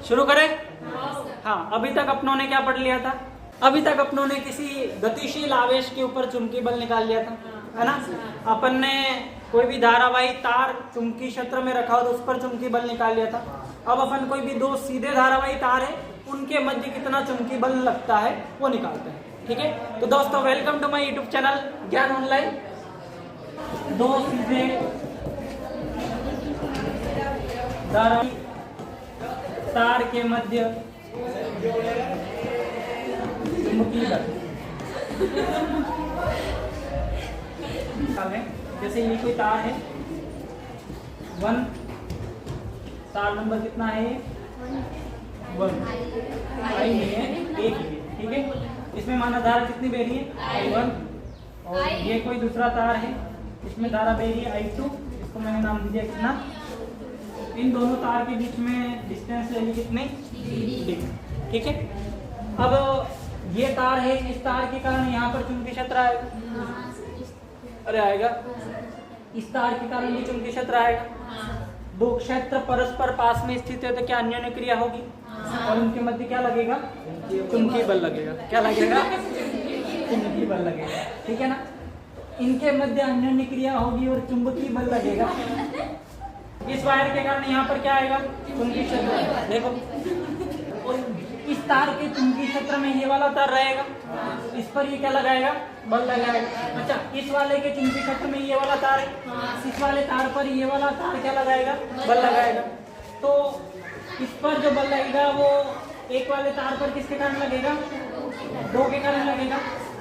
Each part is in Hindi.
शुरू करें? हाँ, अभी तक अपनों ने क्या पढ़ लिया था? अभी तक अपनों ने किसी गतिशील आवेश के ऊपर चुंबकीय बल निकाल लिया था, है ना? अपन ने कोई भी धारावाही तार चुंबकीय क्षेत्र में रखा हो तो उस पर चुंबकीय बल निकाल लिया था। अब अपन कोई भी दो सीधे धारावाही तार है, उनके मध्य कितना चुंबकीय बल लगता है वो निकालते हैं। ठीक है, तो दोस्तों welcome to my YouTube channel Gyan online. दो सीधे धारावाही तार के मध्य चुंबकीय बल, जैसे ये कोई तार है 1, तार नंबर कितना है? 1, आई नहीं है, एक ही है। ठीक है, इसमें माना धारा कितनी बह रही है? I1। और ये कोई दूसरा तार है, इसमें धारा बह रही है I2, इसको मैंने नाम दिया कितना? इन दोनों तार के बीच में डिस्टेंस है कितने? D। ठीक है, अब ये तार है, इस तार के कारण यहाँ पर चुंबकीय क्षेत्र आएगा। अरे आएगा, इस तार के कारण ये चुंबकीय क्षेत्र आएगा। दो क्षेत्र परस्पर पास में स्थित है तो क्या अन्योन्य क्रिया होगी? और उनके मध्य क्या लगेगा? चुंबकीय बल लगेगा। क्या लगेगा? चुंबकीय बल लगेगा। ठीक है ना, इनके मध्य अन्योन्य क्रिया होगी और चुंबकीय बल लगेगा। इस वायर के कारण यहाँ पर क्या आएगा? चुंबकीय क्षेत्र। देखो, और इस तार के चुंबकीय क्षेत्र में ये वाला तार रहेगा, इस पर ये क्या लगाएगा? बल लगाएगा। अच्छा, इस वाले के चुंबकीय क्षेत्र में ये वाला तार है, इस वाले तार पर ये वाला तार क्या लगाएगा? बल लगाएगा। तो इस पर जो बल लगेगा वो एक वाले तार पर किसके कारण लगेगा? 2 के कारण लगेगा।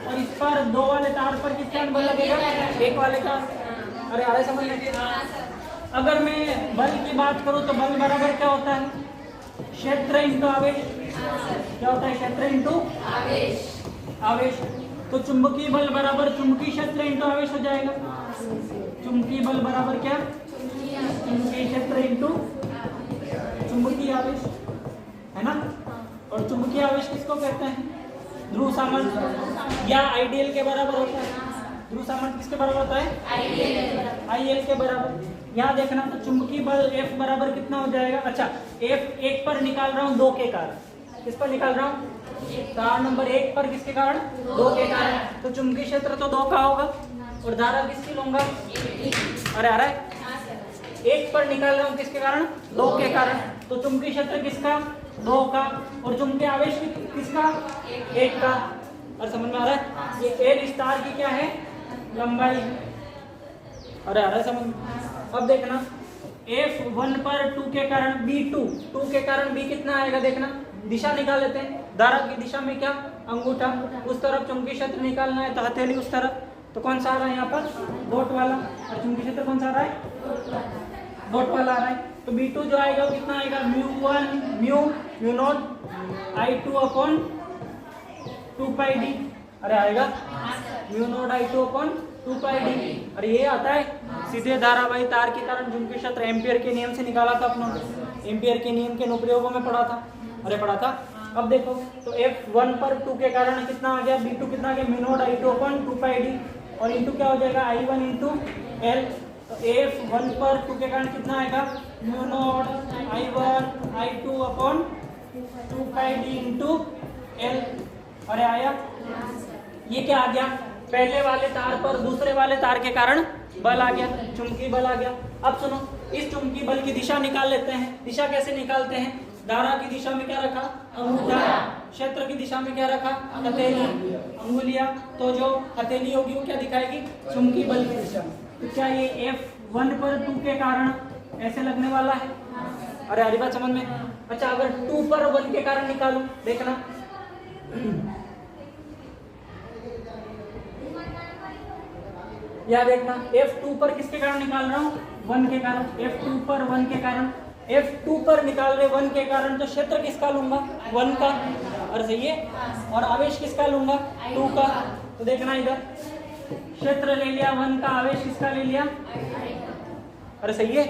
और इस पर 2 वाले तार पर किसके कारण बल लगेगा? 1 वाले का। अरे अरे समझ लीजिए, अगर मैं बल की बात करूं तो बल बराबर क्या होता है? क्षेत्र इंटू आवेश। क्या होता है? क्षेत्र इंटू आवेश। तो चुंबकीय बल बराबर चुंबकीय क्षेत्र इंटू आवेश हो जाएगा। चुंबकीय बल बराबर क्या? चुंबकीय क्षेत्र इंटू चुंबकीय आवेश, है ना? और चुंबकीय आवेश किसको कहते हैं? ध्रुव सामर्थ्य या आइडियल के बराबर होता है। ध्रुव सामर्थ्य किसके बराबर होता है? आईएल के बराबर। यहाँ देखना, तो चुंबकीय बल F बराबर कितना हो जाएगा? अच्छा, F 1 पर निकाल रहा हूँ 2 के कारण। किस पर निकाल रहा हूँ? तार नंबर 1 पर, किसके कारण? 2 के कारण। तो चुंबकीय क्षेत्र तो 2 का होगा और धारा किसकी लूंगा? अरे अरे 1 पर निकाल रहा हूँ किसके कारण? 2 के कारण। तो चुंबकीय क्षेत्र किसका? 2 का। और चुंबकीय आवेश किसका? 1 का। और समझ में आ रहा है? ये L स्टार की क्या है? लंबाई। अरे अरे समझ। अब देखना, F1 पर 2 के कारण B2 के कारण B कितना आएगा? देखना, दिशा निकाल लेते हैं। धारा की दिशा में क्या? अंगूठा। उस तरफ चुंबकीय क्षेत्र निकालना है तो हथेली उस तरफ। तो कौन सा आ रहा है यहाँ पर? डॉट वाला। और चुंबकीय क्षेत्र कौन सा आ रहा है? डॉट वाला आ रहा है। तो B2 जो आएगा वो कितना आएगा? Mu naught I2 upon 2πd। अरे आएगा mu naught I2 upon 2πd। और ये आता है सीधे धारावाही तार के कारण चुंबकीय क्षेत्र। एम्पियर के नियम से निकाला था अपनों। एम्पियर के नियम के अनुप्रयोगों में पढ़ा था। अरे पढ़ा था। अब देखो, तो F1 पर 2 के कारण कितना आ गया? B2 कितना आ गया? Mu naught I2 upon 2πd। और इंटू क्या हो जाएगा? I1 into L। तो F1 पर 2 के कारण कितना आएगा? Mu naught I1 I2 upon 2πd into L। अरे आया, ये क्या आ गया? पहले वाले तार पर दूसरे वाले तार के कारण बल आ गया, चुंबकीय बल आ गया। अब सुनो, इस चुंबकीय बल की दिशा निकाल लेते हैं। दिशा कैसे निकालते हैं? धारा की दिशा में क्या रखा? अंगूठा। क्षेत्र की दिशा में क्या रखा? हथेली, अंगुलियां। तो जो हथेली होगी वो क्या दिखाएगी? चुंबकीय बल की दिशा। तो क्या ये F1 पर 2 के कारण ऐसे लगने वाला है? अरे हरी बात समझ में? अच्छा, अगर 2 पर 1 के कारण निकालूं, देखना, या देखना, F2 पर किसके कारण निकाल रहा हूँ? 1 के कारण। F2 पर 1 के कारण, F2 पर निकाल रहे 1 के कारण, तो क्षेत्र किसका लूंगा? 1 का। और सही है। और आवेश किसका लूंगा? 2 का। तो देखना, इधर क्षेत्र ले लिया 1 का, आवेश किसका ले लिया? अरे सही है।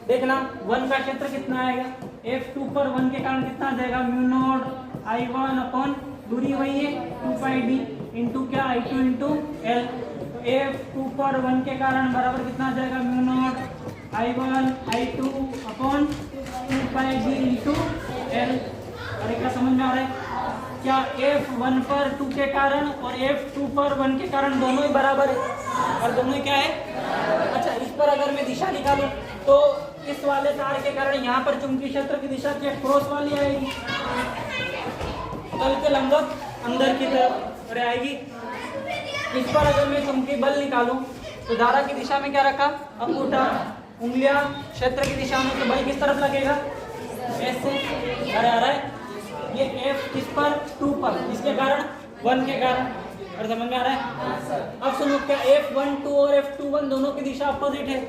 देखना, 1 का क्षेत्र कितना आएगा? F2 पर 1 के कारण कितना आ जाएगा? म्यू नॉट I1 अपॉन दूरी वही है 2πd इंटू क्या? I2 into L। तो F2 पर 1 के कारण बराबर कितना आ जाएगा? Mu naught I1 I2 upon 2πd into L. अरे क्या समझ में आ रहा है? क्या F1 पर 2 के कारण और F2 पर 1 के कारण दोनों ही बराबर है? और दोनों ही क्या है? अच्छा, इस पर अगर मैं दिशा निकालूं तो इस वाले तार के कारण यहाँ पर चुंबकीय क्षेत्र की दिशा क्या क्रॉस वाली आएगी, तल के लंबवत अंदर की तरफ अरे आएगी। इस पर अगर मैं चुंबकीय बल निकालूं तो धारा की दिशा में क्या रखा? अंगूठा, उंगलियां क्षेत्र की दिशा में, तो बल किस तरफ लगेगा? ऐसे। अरे आ रहा है ये F किस पर? 2 पर, इसके कारण 1 के कारण। और समझ में आ रहा है? अब सुनो, क्या F12 और F21 दोनों की दिशा अपोजिट है?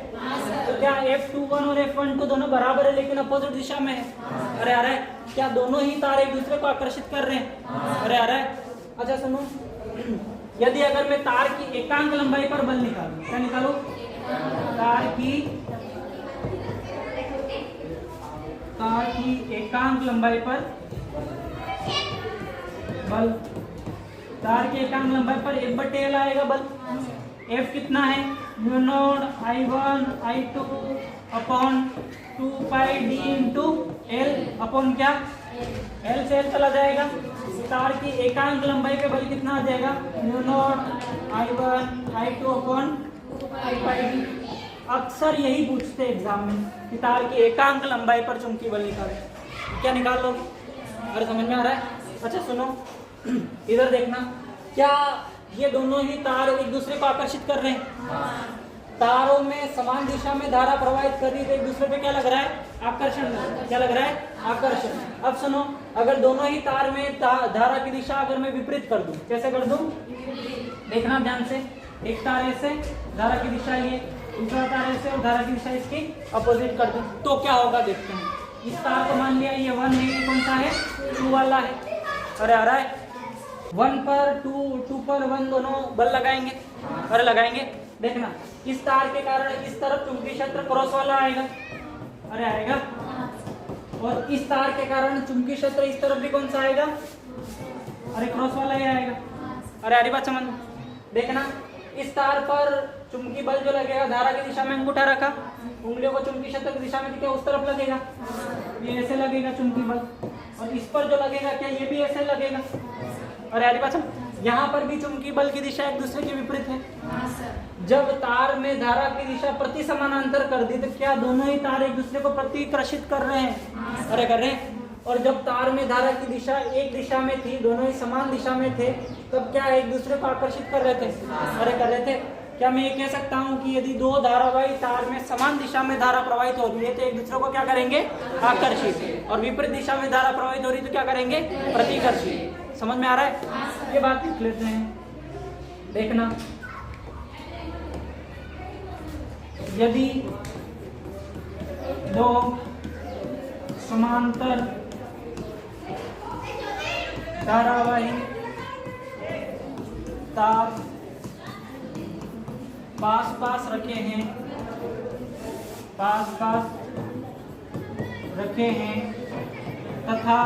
तो क्या F21 और F12 दोनों बराबर है लेकिन अपोजिट दिशा में है? अरे आ रहा है? क्या दोनों ही तार एक दूसरे को आकर्षित कर रहे हैं? अरे आ रहा है? अच्छा सुनो, यदि अगर मैं तार की एकांक लंबाई पर बल निकालूं, क्या निकालूं? तार की एकांक लंबाई पर बल, तार के एकांक लंबाई पर F/L आएगा बल। F कितना है? μ0 I1 I2 upon 2πd into L upon क्या? L से L चला जाएगा। तार की एकांक लंबाई पे बल कितना आ जाएगा? μ0 I1 I2 अपॉन 2πd। अक्सर यही पूछते हैं एग्जाम में कि तार की एकांक लंबाई पर चुंबकीय बल निकालें, क्या निकाल लोगे? अरे समझ में आ रहा है? अच्छा सुनो, इधर देखना, क्या ये दोनों ही तार एक दूसरे को आकर्षित कर रहे हैं? तारों में समान दिशा में धारा प्रवाहित कर रही है, तो एक दूसरे पे क्या लग रहा है? आकर्षण। क्या लग रहा है? आकर्षण। अब सुनो, अगर दोनों ही तार में धारा की दिशा अगर मैं विपरीत कर दूं, कैसे कर दूं? देखना ध्यान से, एक तार ऐसे, धारा की दिशा ये, दूसरा तार ऐसे और धारा की दिशा इसकी अपोजिट कर दूं, तो क्या होगा देखते हैं। इस तार को मान लिया ये 1 है, ये कौन सा है? 2 वाला है। अरे आ रहा है? 1 पर 2 पर 1 दोनों बल लगाएंगे। अरे लगाएंगे, देखना इस तार के कारण इस तरफ चुंबकीय क्षेत्र क्रॉस वाला आएगा। अरे आएगा। और इस तार के कारण चुंबकीय क्षेत्र इस तरफ भी कौन सा आएगा? अरे क्रॉस वाला ही आएगा। अरे अरे बात समझ, देखना इस तार पर चुंबकीय बल जो लगेगा, धारा की दिशा में अंगूठा रखा, उंगलियों को चुंबकीय क्षेत्र की दिशा में क्या उस तरफ लगेगा? ये ऐसे लगेगा चुंबकीय बल। और इस पर जो लगेगा क्या ये भी ऐसे लगेगा? अरे अरे बात समझ, यहाँ पर भी चुंबकीय बल की दिशा एक दूसरे के विपरीत है। जब तार में धारा की दिशा प्रति समानांतर कर दी तो क्या दोनों ही तार एक दूसरे को प्रतिकर्षित कर रहे हैं? अरे कर रहे हैं। और जब तार में धारा की दिशा एक दिशा में थी, दोनों ही समान दिशा में थे, तब क्या एक दूसरे को आकर्षित कर रहे थे? अरे कर रहे थे। क्या मैं ये कह सकता हूँ कि यदि दो धारावाही तार में समान दिशा में धारा प्रवाहित हो रही है तो एक दूसरे को क्या करेंगे? आकर्षित। और विपरीत दिशा में धारा प्रवाहित हो रही है तो क्या करेंगे? प्रतिकर्षित। समझ में आ रहा है? ये बात लिख लेते हैं। देखना, यदि दो समांतर धारावाही तार पास पास रखे हैं, पास पास रखे हैं तथा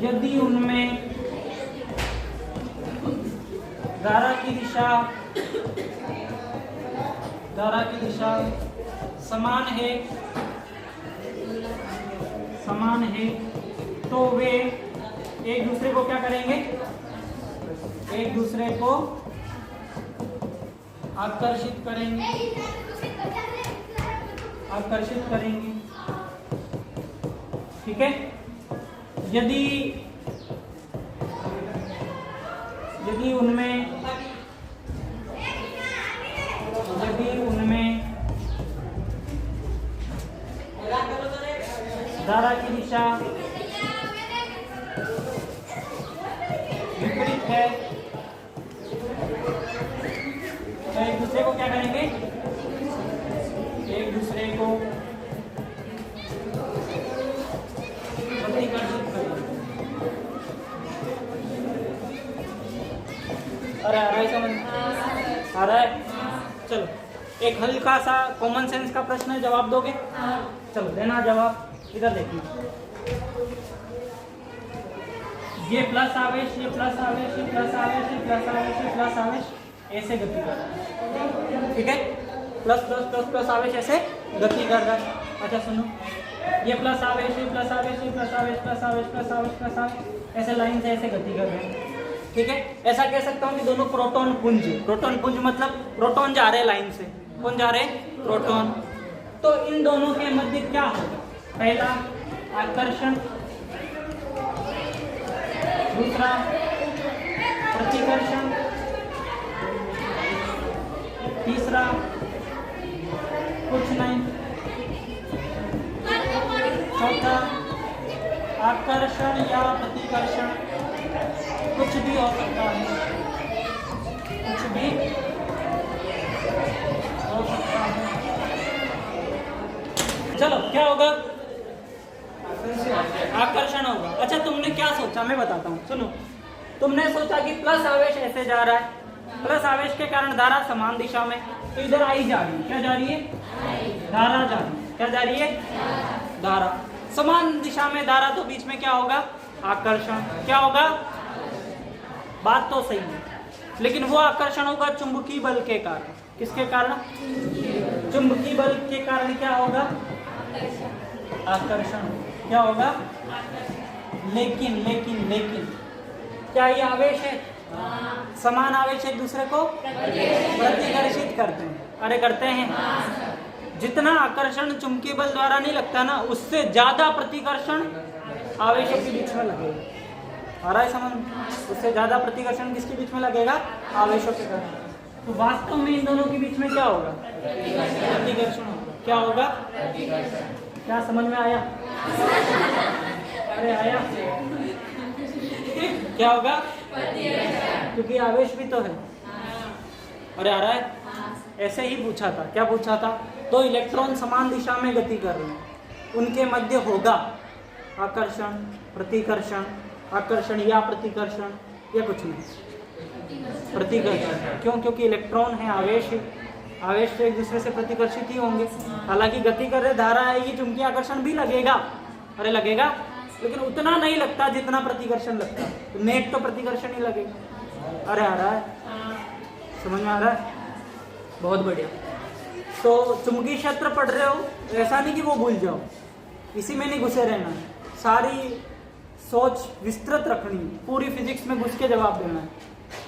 यदि उनमें धारा की दिशा समान है तो वे एक दूसरे को क्या करेंगे? एक दूसरे को आकर्षित करेंगे। ठीक है। यदि उनमें धारा की दिशा विपरीत है तो एक दूसरे को क्या करेंगे? एक दूसरे को प्रतिकर्षित करेंगे। अरे आ रहा है समझ? आ रहा है? चलो एक हल्का सा कॉमन सेंस का प्रश्न है, जवाब दोगे? चलो देना जवाब। इधर देखिए, ये प्लस आवेश, ये प्लस आवेश, ये प्लस आवेश, ये प्लस आवेश, ये प्लस आवेश ऐसे गति कर रहा है। ठीक है, प्लस प्लस प्लस प्लस आवेश ऐसे गति कर रहा है। अच्छा सुनो, ये प्लस आवेश, ये प्लस आवेश, ये प्लस आवेश, प्लस आवेश, प्लस आवेश, प्लस आवेश, ऐसे लाइन से ऐसे गति कर रहे हैं। ठीक है, ऐसा कह सकता हूँ कि दोनों प्रोटॉन पुंज, प्रोटॉन पुंज मतलब प्रोटॉन जा रहे हैं लाइन से, कौन जा रहे हैं? प्रोटॉन। तो इन दोनों के मध्य क्या होगा? पहला आकर्षण, दूसरा प्रतिकर्षण, तीसरा कुछ नहीं, चौथा आकर्षण या प्रतिकर्षण, कुछ भी हो सकता है, कुछ भी हो सकता है। चलो क्या होगा? आकर्षण होगा। अच्छा तुमने क्या सोचा, मैं बताता हूँ, सुनो। तुमने सोचा कि प्लस आवेश ऐसे जा रहा है, प्लस आवेश के कारण धारा समान दिशा में, तो इधर आई जा रही है, क्या जा रही है? धारा जा रही है, क्या जा रही है? धारा। समान दिशा में धारा, तो बीच में क्या होगा? आकर्षण। क्या होगा? बात तो सही है, लेकिन वो आकर्षण होगा चुंबकीय बल के कारण। किसके कारण? चुंबकीय बल के कारण क्या होगा? आकर्षण। क्या होगा? लेकिन लेकिन लेकिन क्या ये आवेश है? समान आवेश एक दूसरे को प्रतिकर्षित करते हैं। अरे करते हैं। जितना आकर्षण चुंबकीय बल द्वारा नहीं लगता ना, उससे ज्यादा प्रतिकर्षण आवेशों के बीच में लगेगा। आ रहा है समझ? उससे ज्यादा प्रतिकर्षण किसके बीच में लगेगा? आवेशों के कारण। तो वास्तव में इन दोनों के बीच में क्या होगा? प्रतिकर्षण होगा। क्या होगा? क्या समझ में आया? अरे आया? क्या होगा? क्योंकि आवेश भी तो है। अरे आ रहा है? ऐसे ही पूछा था। क्या पूछा था? दो इलेक्ट्रॉन समान दिशा में गति कर रहे हैं, उनके मध्य होगा आकर्षण, प्रतिकर्षण, आकर्षण या प्रतिकर्षण, या कुछ नहीं, प्रतिकर्षण। क्यों? क्योंकि इलेक्ट्रॉन है, आवेश है, आवेश तो एक दूसरे से प्रतिकर्षित ही होंगे। हालांकि गति कर रहे, धारा आएगी, चुंबकीय आकर्षण भी लगेगा। अरे लगेगा, लेकिन उतना नहीं लगता जितना प्रतिकर्षण लगता है। तो नेट तो प्रतिकर्षण ही लगेगा। अरे आ रहा है? समझ में आ रहा है? बहुत बढ़िया। तो चुंबकीय क्षेत्र पढ़ रहे हो, ऐसा नहीं कि वो भूल जाओ, इसी में नहीं घुसे रहना, सारी सोच विस्तृत रखनी, पूरी फिजिक्स में घुस के जवाब देना है।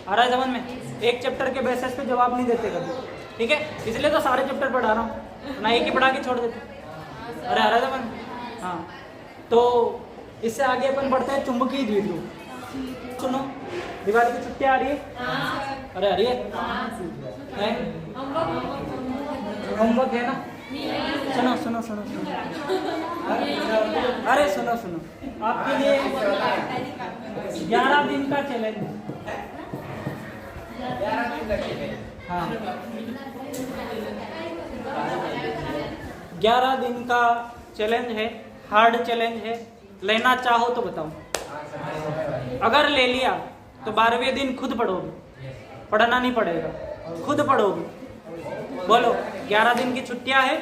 आ रहा है समझ में? एक चैप्टर के बेसिस पे जवाब नहीं देते कभी, ठीक है? इसलिए तो सारे चैप्टर पढ़ा रहा हूँ, ना एक ही पढ़ा के छोड़ देते। अरे आ रहा है समझ? हाँ, तो इससे आगे अपन बढ़ते हैं चुंबकीय द्विध्रुव। सुनो, दिवाली की छुट्टी आ रही है? अरे आ रही है? होमवर्क है ना? सुनो सुनो सुनो सुनो, अरे सुनो सुनो, आपके लिए 11 दिन का चैलेंज। हाँ, 11 दिन का चैलेंज है, हार्ड चैलेंज है। लेना चाहो तो बताओ। अगर ले लिया तो 12वें दिन खुद पढ़ोगे, पढ़ना नहीं पड़ेगा, खुद पढ़ोगे। बोलो, 11 दिन की छुट्टियां है,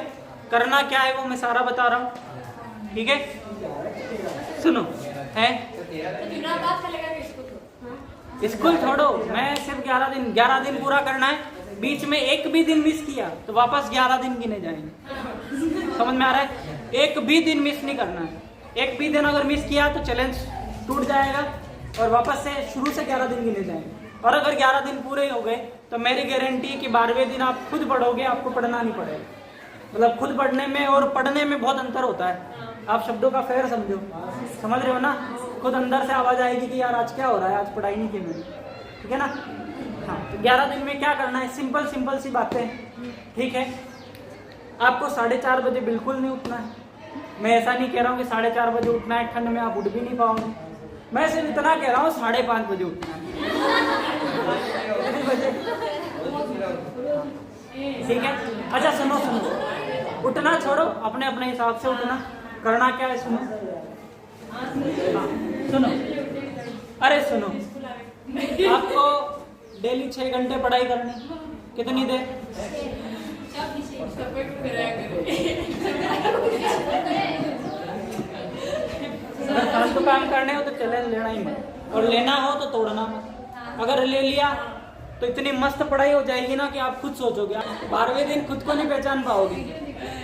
करना क्या है वो मैं सारा बता रहा हूँ, ठीक है? सुनो, है स्कूल छोड़ो, मैं सिर्फ 11 दिन पूरा करना है। बीच में एक भी दिन मिस किया तो वापस 11 दिन गिने जाएंगे। समझ में आ रहा है? एक भी दिन मिस नहीं करना है। एक भी दिन अगर मिस किया तो चैलेंज टूट जाएगा और वापस से शुरू से 11 दिन गिने जाएंगे। और अगर 11 दिन पूरे हो गए तो मेरी गारंटी कि 12वें दिन आप खुद पढ़ोगे, आपको पढ़ना नहीं पड़ेगा। मतलब खुद पढ़ने में और पढ़ने में बहुत अंतर होता है। आप शब्दों का फेर समझो, समझ रहे हो ना? खुद अंदर से आवाज आएगी कि यार आज क्या हो रहा है, आज पढ़ाई नहीं की मैंने, ठीक है ना? हाँ, तो 11 दिन में क्या करना है? सिंपल सिंपल सी बातें, ठीक है? आपको 4:30 बजे बिल्कुल नहीं उठना है। मैं ऐसा नहीं कह रहा हूँ कि 4:30 बजे उठना है, ठंड में आप उठ भी नहीं पाओगे। मैं सिर्फ इतना कह रहा हूँ 5:30 बजे उठना है, ठीक है? अच्छा सुनो सुनो, उठना छोड़ो, अपने अपने हिसाब से उठना। करना क्या है? सुनो, हाँ, सुनो, अरे सुनो, आपको डेली 6 घंटे पढ़ाई करनी। कितनी देर? अगर फालतू काम करने हो तो चैलेंज लेना ही मत, और लेना हो तो तोड़ना मत। अगर ले लिया तो इतनी मस्त पढ़ाई हो जाएगी ना कि आप खुद सोचोगे, आप 12वें दिन खुद को नहीं पहचान पाओगे,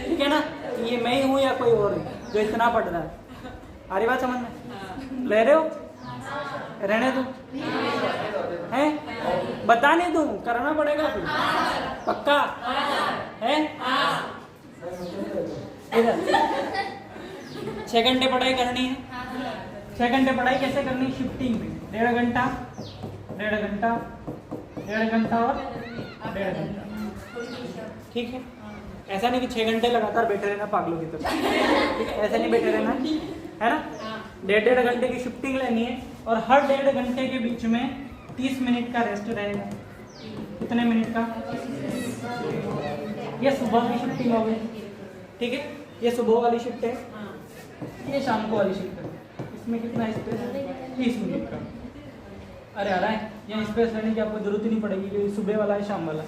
ठीक है ना? कि ये मैं ही हूँ या कोई और है जो इतना पढ़ रहा है? आ रही बात समझ में? ले रहे हो? रहने दो हैं? बता नहीं दूं, करना पड़ेगा फिर पक्का है? इधर 6 घंटे पढ़ाई करनी है। 6 घंटे पढ़ाई कैसे करनी? शिफ्टिंग में 1.5 घंटा 1.5 घंटा 1.5 घंटा और 1.5 घंटा। ठीक है, ऐसा नहीं कि 6 घंटे लगातार बैठे रहना पागलों की तरह, ठीक है? ऐसे नहीं बैठे रहना है ना। 1.5 घंटे की शिफ्टिंग लेनी है और हर 1.5 घंटे के बीच में 30 मिनट का रेस्ट रहेगा। कितने मिनट का? ये सुबह की शिफ्टिंग हो गई, ठीक है? ये सुबह वाली शिफ्ट है, ये शाम को वाली शिफ्ट है। इसमें कितना स्पेस है? 30 मिनट का। अरे आ रहा है, यहाँ स्पेस लेने की आपको जरूरत ही नहीं पड़ेगी क्योंकि सुबह वाला है शाम वाला,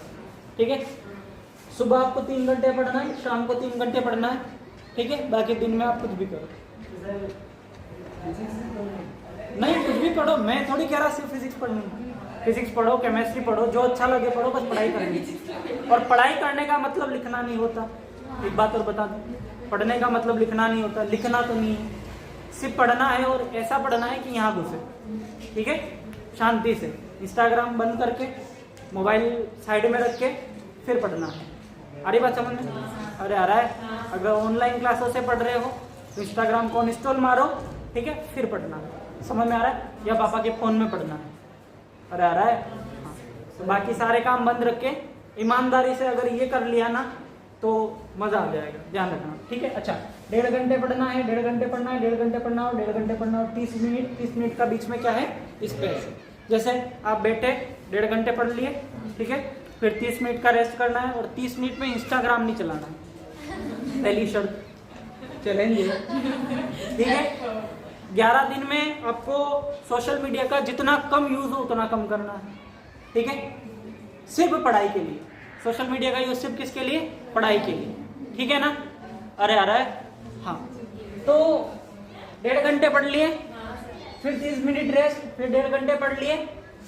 ठीक है? सुबह आपको 3 घंटे पढ़ना है, शाम को 3 घंटे पढ़ना है, ठीक है? बाकी दिन में आप कुछ भी करो, नहीं कुछ भी पढ़ो। मैं थोड़ी कह रहा सिर्फ फिजिक्स पढ़नी है। फिजिक्स पढ़ो, केमिस्ट्री पढ़ो, जो अच्छा लगे पढ़ो, बस पढ़ाई करनी। और पढ़ाई करने का मतलब लिखना नहीं होता। एक बात और बता दूं, पढ़ने का मतलब लिखना नहीं होता। लिखना तो नहीं है, सिर्फ पढ़ना है और ऐसा पढ़ना है कि यहाँ घुसे, ठीक है? शांति से इंस्टाग्राम बंद करके, मोबाइल साइड में रख के फिर पढ़ना है। अरे बात समझ में? अरे आ रहा है। अगर ऑनलाइन क्लासों से पढ़ रहे हो तो इंस्टाग्राम को इंस्टॉल मारो, ठीक है? फिर पढ़ना है। समझ में आ रहा है? या पापा के फोन में पढ़ना है। अरे आ रहा है। हाँ। तो बाकी सारे काम बंद रख के ईमानदारी से अगर ये कर लिया ना तो मजा आ जाएगा, ध्यान रखना, ठीक है? अच्छा, 1.5 घंटे पढ़ना है, 1.5 घंटे पढ़ना है, 1.5 घंटे पढ़ना और 1.5 घंटे पढ़ना और 30 मिनट का बीच में क्या है? स्पेस। जैसे आप बैठे 1.5 घंटे पढ़ लिए, ठीक है? फिर 30 मिनट का रेस्ट करना है और 30 मिनट में इंस्टाग्राम नहीं चलाना है। पहली शर्त, चैलेंज है, ठीक है? 11 दिन में आपको सोशल मीडिया का जितना कम यूज हो उतना कम करना है, ठीक है? सिर्फ पढ़ाई के लिए। सोशल मीडिया का यूज सिर्फ किसके लिए? पढ़ाई के लिए, ठीक है ना? अरे आ रहा है। हाँ, तो 1.5 घंटे पढ़ लिए, फिर 30 मिनट रेस्ट, फिर 1.5 घंटे पढ़ लिए,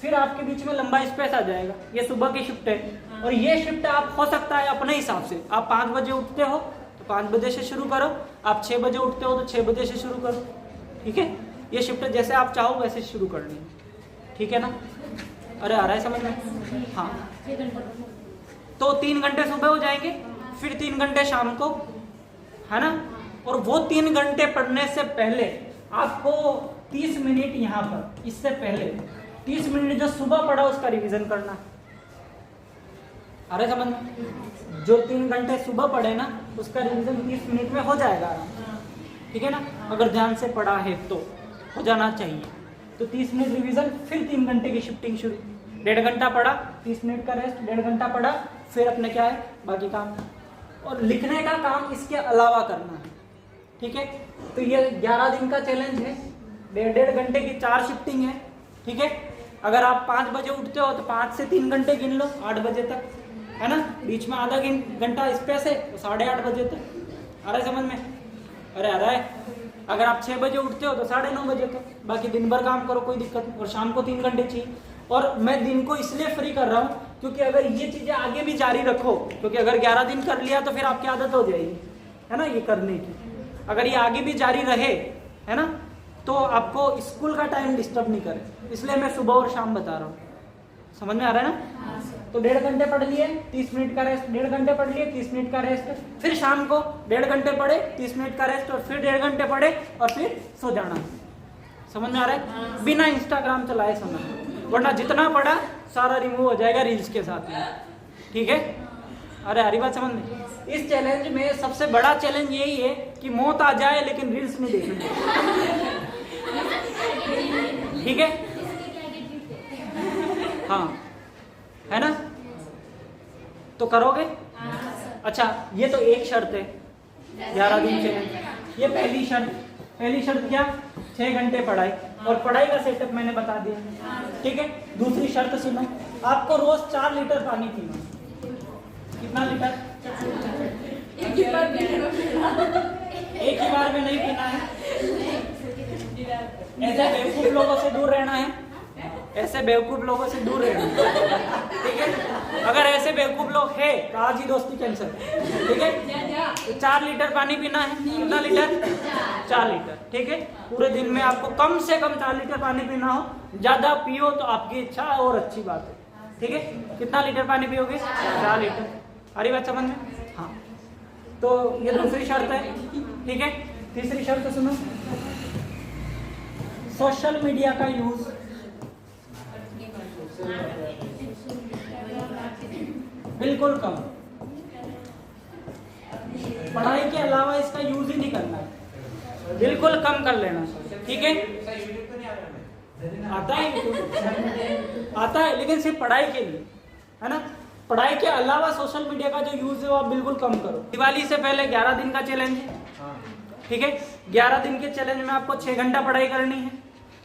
फिर आपके बीच में लंबा स्पेस आ जाएगा। ये सुबह की शिफ्ट है और ये शिफ्ट आप हो सकता है अपने हिसाब से। आप 5 बजे उठते हो तो 5 बजे से शुरू करो, आप 6 बजे उठते हो तो 6 बजे से शुरू करो, ठीक है? ये शिफ्ट जैसे आप चाहो वैसे शुरू करनी है, ठीक है ना? अरे आ रहा है समझ में? हाँ, तो 3 घंटे सुबह हो जाएंगे, फिर 3 घंटे शाम को, है ना? और वो 3 घंटे पढ़ने से पहले आपको 30 मिनट यहाँ पर, इससे पहले 30 मिनट जो सुबह पढ़ा उसका रिवीजन करना। अरे समझ में? जो 3 घंटे सुबह पढ़े ना उसका रिवीजन 30 मिनट में हो जाएगा, ठीक है ना? अगर ध्यान से पढ़ा है तो हो जाना चाहिए। तो 30 मिनट रिवीजन, फिर 3 घंटे की शिफ्टिंग शुरू। 1.5 घंटा पढ़ा, 30 मिनट का रेस्ट, 1.5 घंटा पढ़ा, फिर अपने क्या है बाकी काम। और लिखने का काम इसके अलावा करना है, ठीक है? तो ये 11 दिन का चैलेंज है। 1.5 घंटे की 4 शिफ्टिंग है, ठीक है? अगर आप 5 बजे उठते हो तो 5 से 3 घंटे गिन लो, 8 बजे तक, है ना? बीच में आधा घंटा स्पेस है तो 8:30 बजे तक। आ रहा है समझ में? अरे आ रहा है। अगर आप 6 बजे उठते हो तो 9:30 बजे तक। बाकी दिन भर काम करो, कोई दिक्कत नहीं। और शाम को 3 घंटे चाहिए। और मैं दिन को इसलिए फ्री कर रहा हूँ क्योंकि अगर ये चीजें आगे भी जारी रखो, क्योंकि अगर 11 दिन कर लिया तो फिर आपकी आदत हो जाएगी, है ना, ये करने की। अगर ये आगे भी जारी रहे, है ना, तो आपको स्कूल का टाइम डिस्टर्ब नहीं करे, इसलिए मैं सुबह और शाम बता रहा हूँ। समझ में आ रहा है ना? तो 1.5 घंटे पढ़ लिए, 30 मिनट का रेस्ट, 1.5 घंटे पढ़ लिए, 30 मिनट का रेस्ट, फिर शाम को 1.5 घंटे पढ़े, 30 मिनट का रेस्ट, और फिर 1.5 घंटे पढ़े और फिर सो जाना। समझ में आ रहा है? बिना इंस्टाग्राम चलाए सोना, वरना जितना पढ़ा सारा रिमूव हो जाएगा रील्स के साथ में, ठीक है? अरे हरी बात समझ में? इस चैलेंज में सबसे बड़ा चैलेंज यही है कि मौत आ जाए लेकिन रील्स नहीं देखनी, ठीक है? हाँ, है ना? तो करोगे? अच्छा, ये तो एक शर्त है 11 दिन चैलेंज। ये पहली शर्त क्या? 6 घंटे पढ़ाई, और पढ़ाई का सेटअप मैंने बता दिया, ठीक है? दूसरी शर्त सुनो, आपको रोज 4 लीटर पानी पीना। कितना लीटर? एक ही बार में नहीं पीना है। ऐसे बेवकूफ लोगों से दूर रहना है, ऐसे बेवकूफ लोगों से दूर रहना, ठीक है। अगर ऐसे बेवकूफ लोग हैं तो आज ही दोस्ती कैंसिल, ठीक है। तो 4 लीटर पानी पीना है। कितना लीटर? 4 लीटर, ठीक है। पूरे दिन में आपको कम से कम 4 लीटर पानी पीना हो, ज्यादा पियो तो आपकी इच्छा और अच्छी बात है, ठीक है। कितना लीटर पानी पियोगे? 4 लीटर। अरे बात समझ में? हाँ, तो ये दूसरी शर्त है, ठीक है। तीसरी शर्त सुनो, सोशल मीडिया का यूज बिल्कुल कम, पढ़ाई के अलावा इसका यूज ही नहीं करना है, बिल्कुल कम कर लेना, ठीक है। आता है यूट्यूब, आता है, लेकिन सिर्फ पढ़ाई के लिए, है ना। पढ़ाई के अलावा सोशल मीडिया का जो यूज है वो आप बिल्कुल कम करो। दिवाली से पहले 11 दिन का चैलेंज है, ठीक है। 11 दिन के चैलेंज में आपको 6 घंटा पढ़ाई करनी है।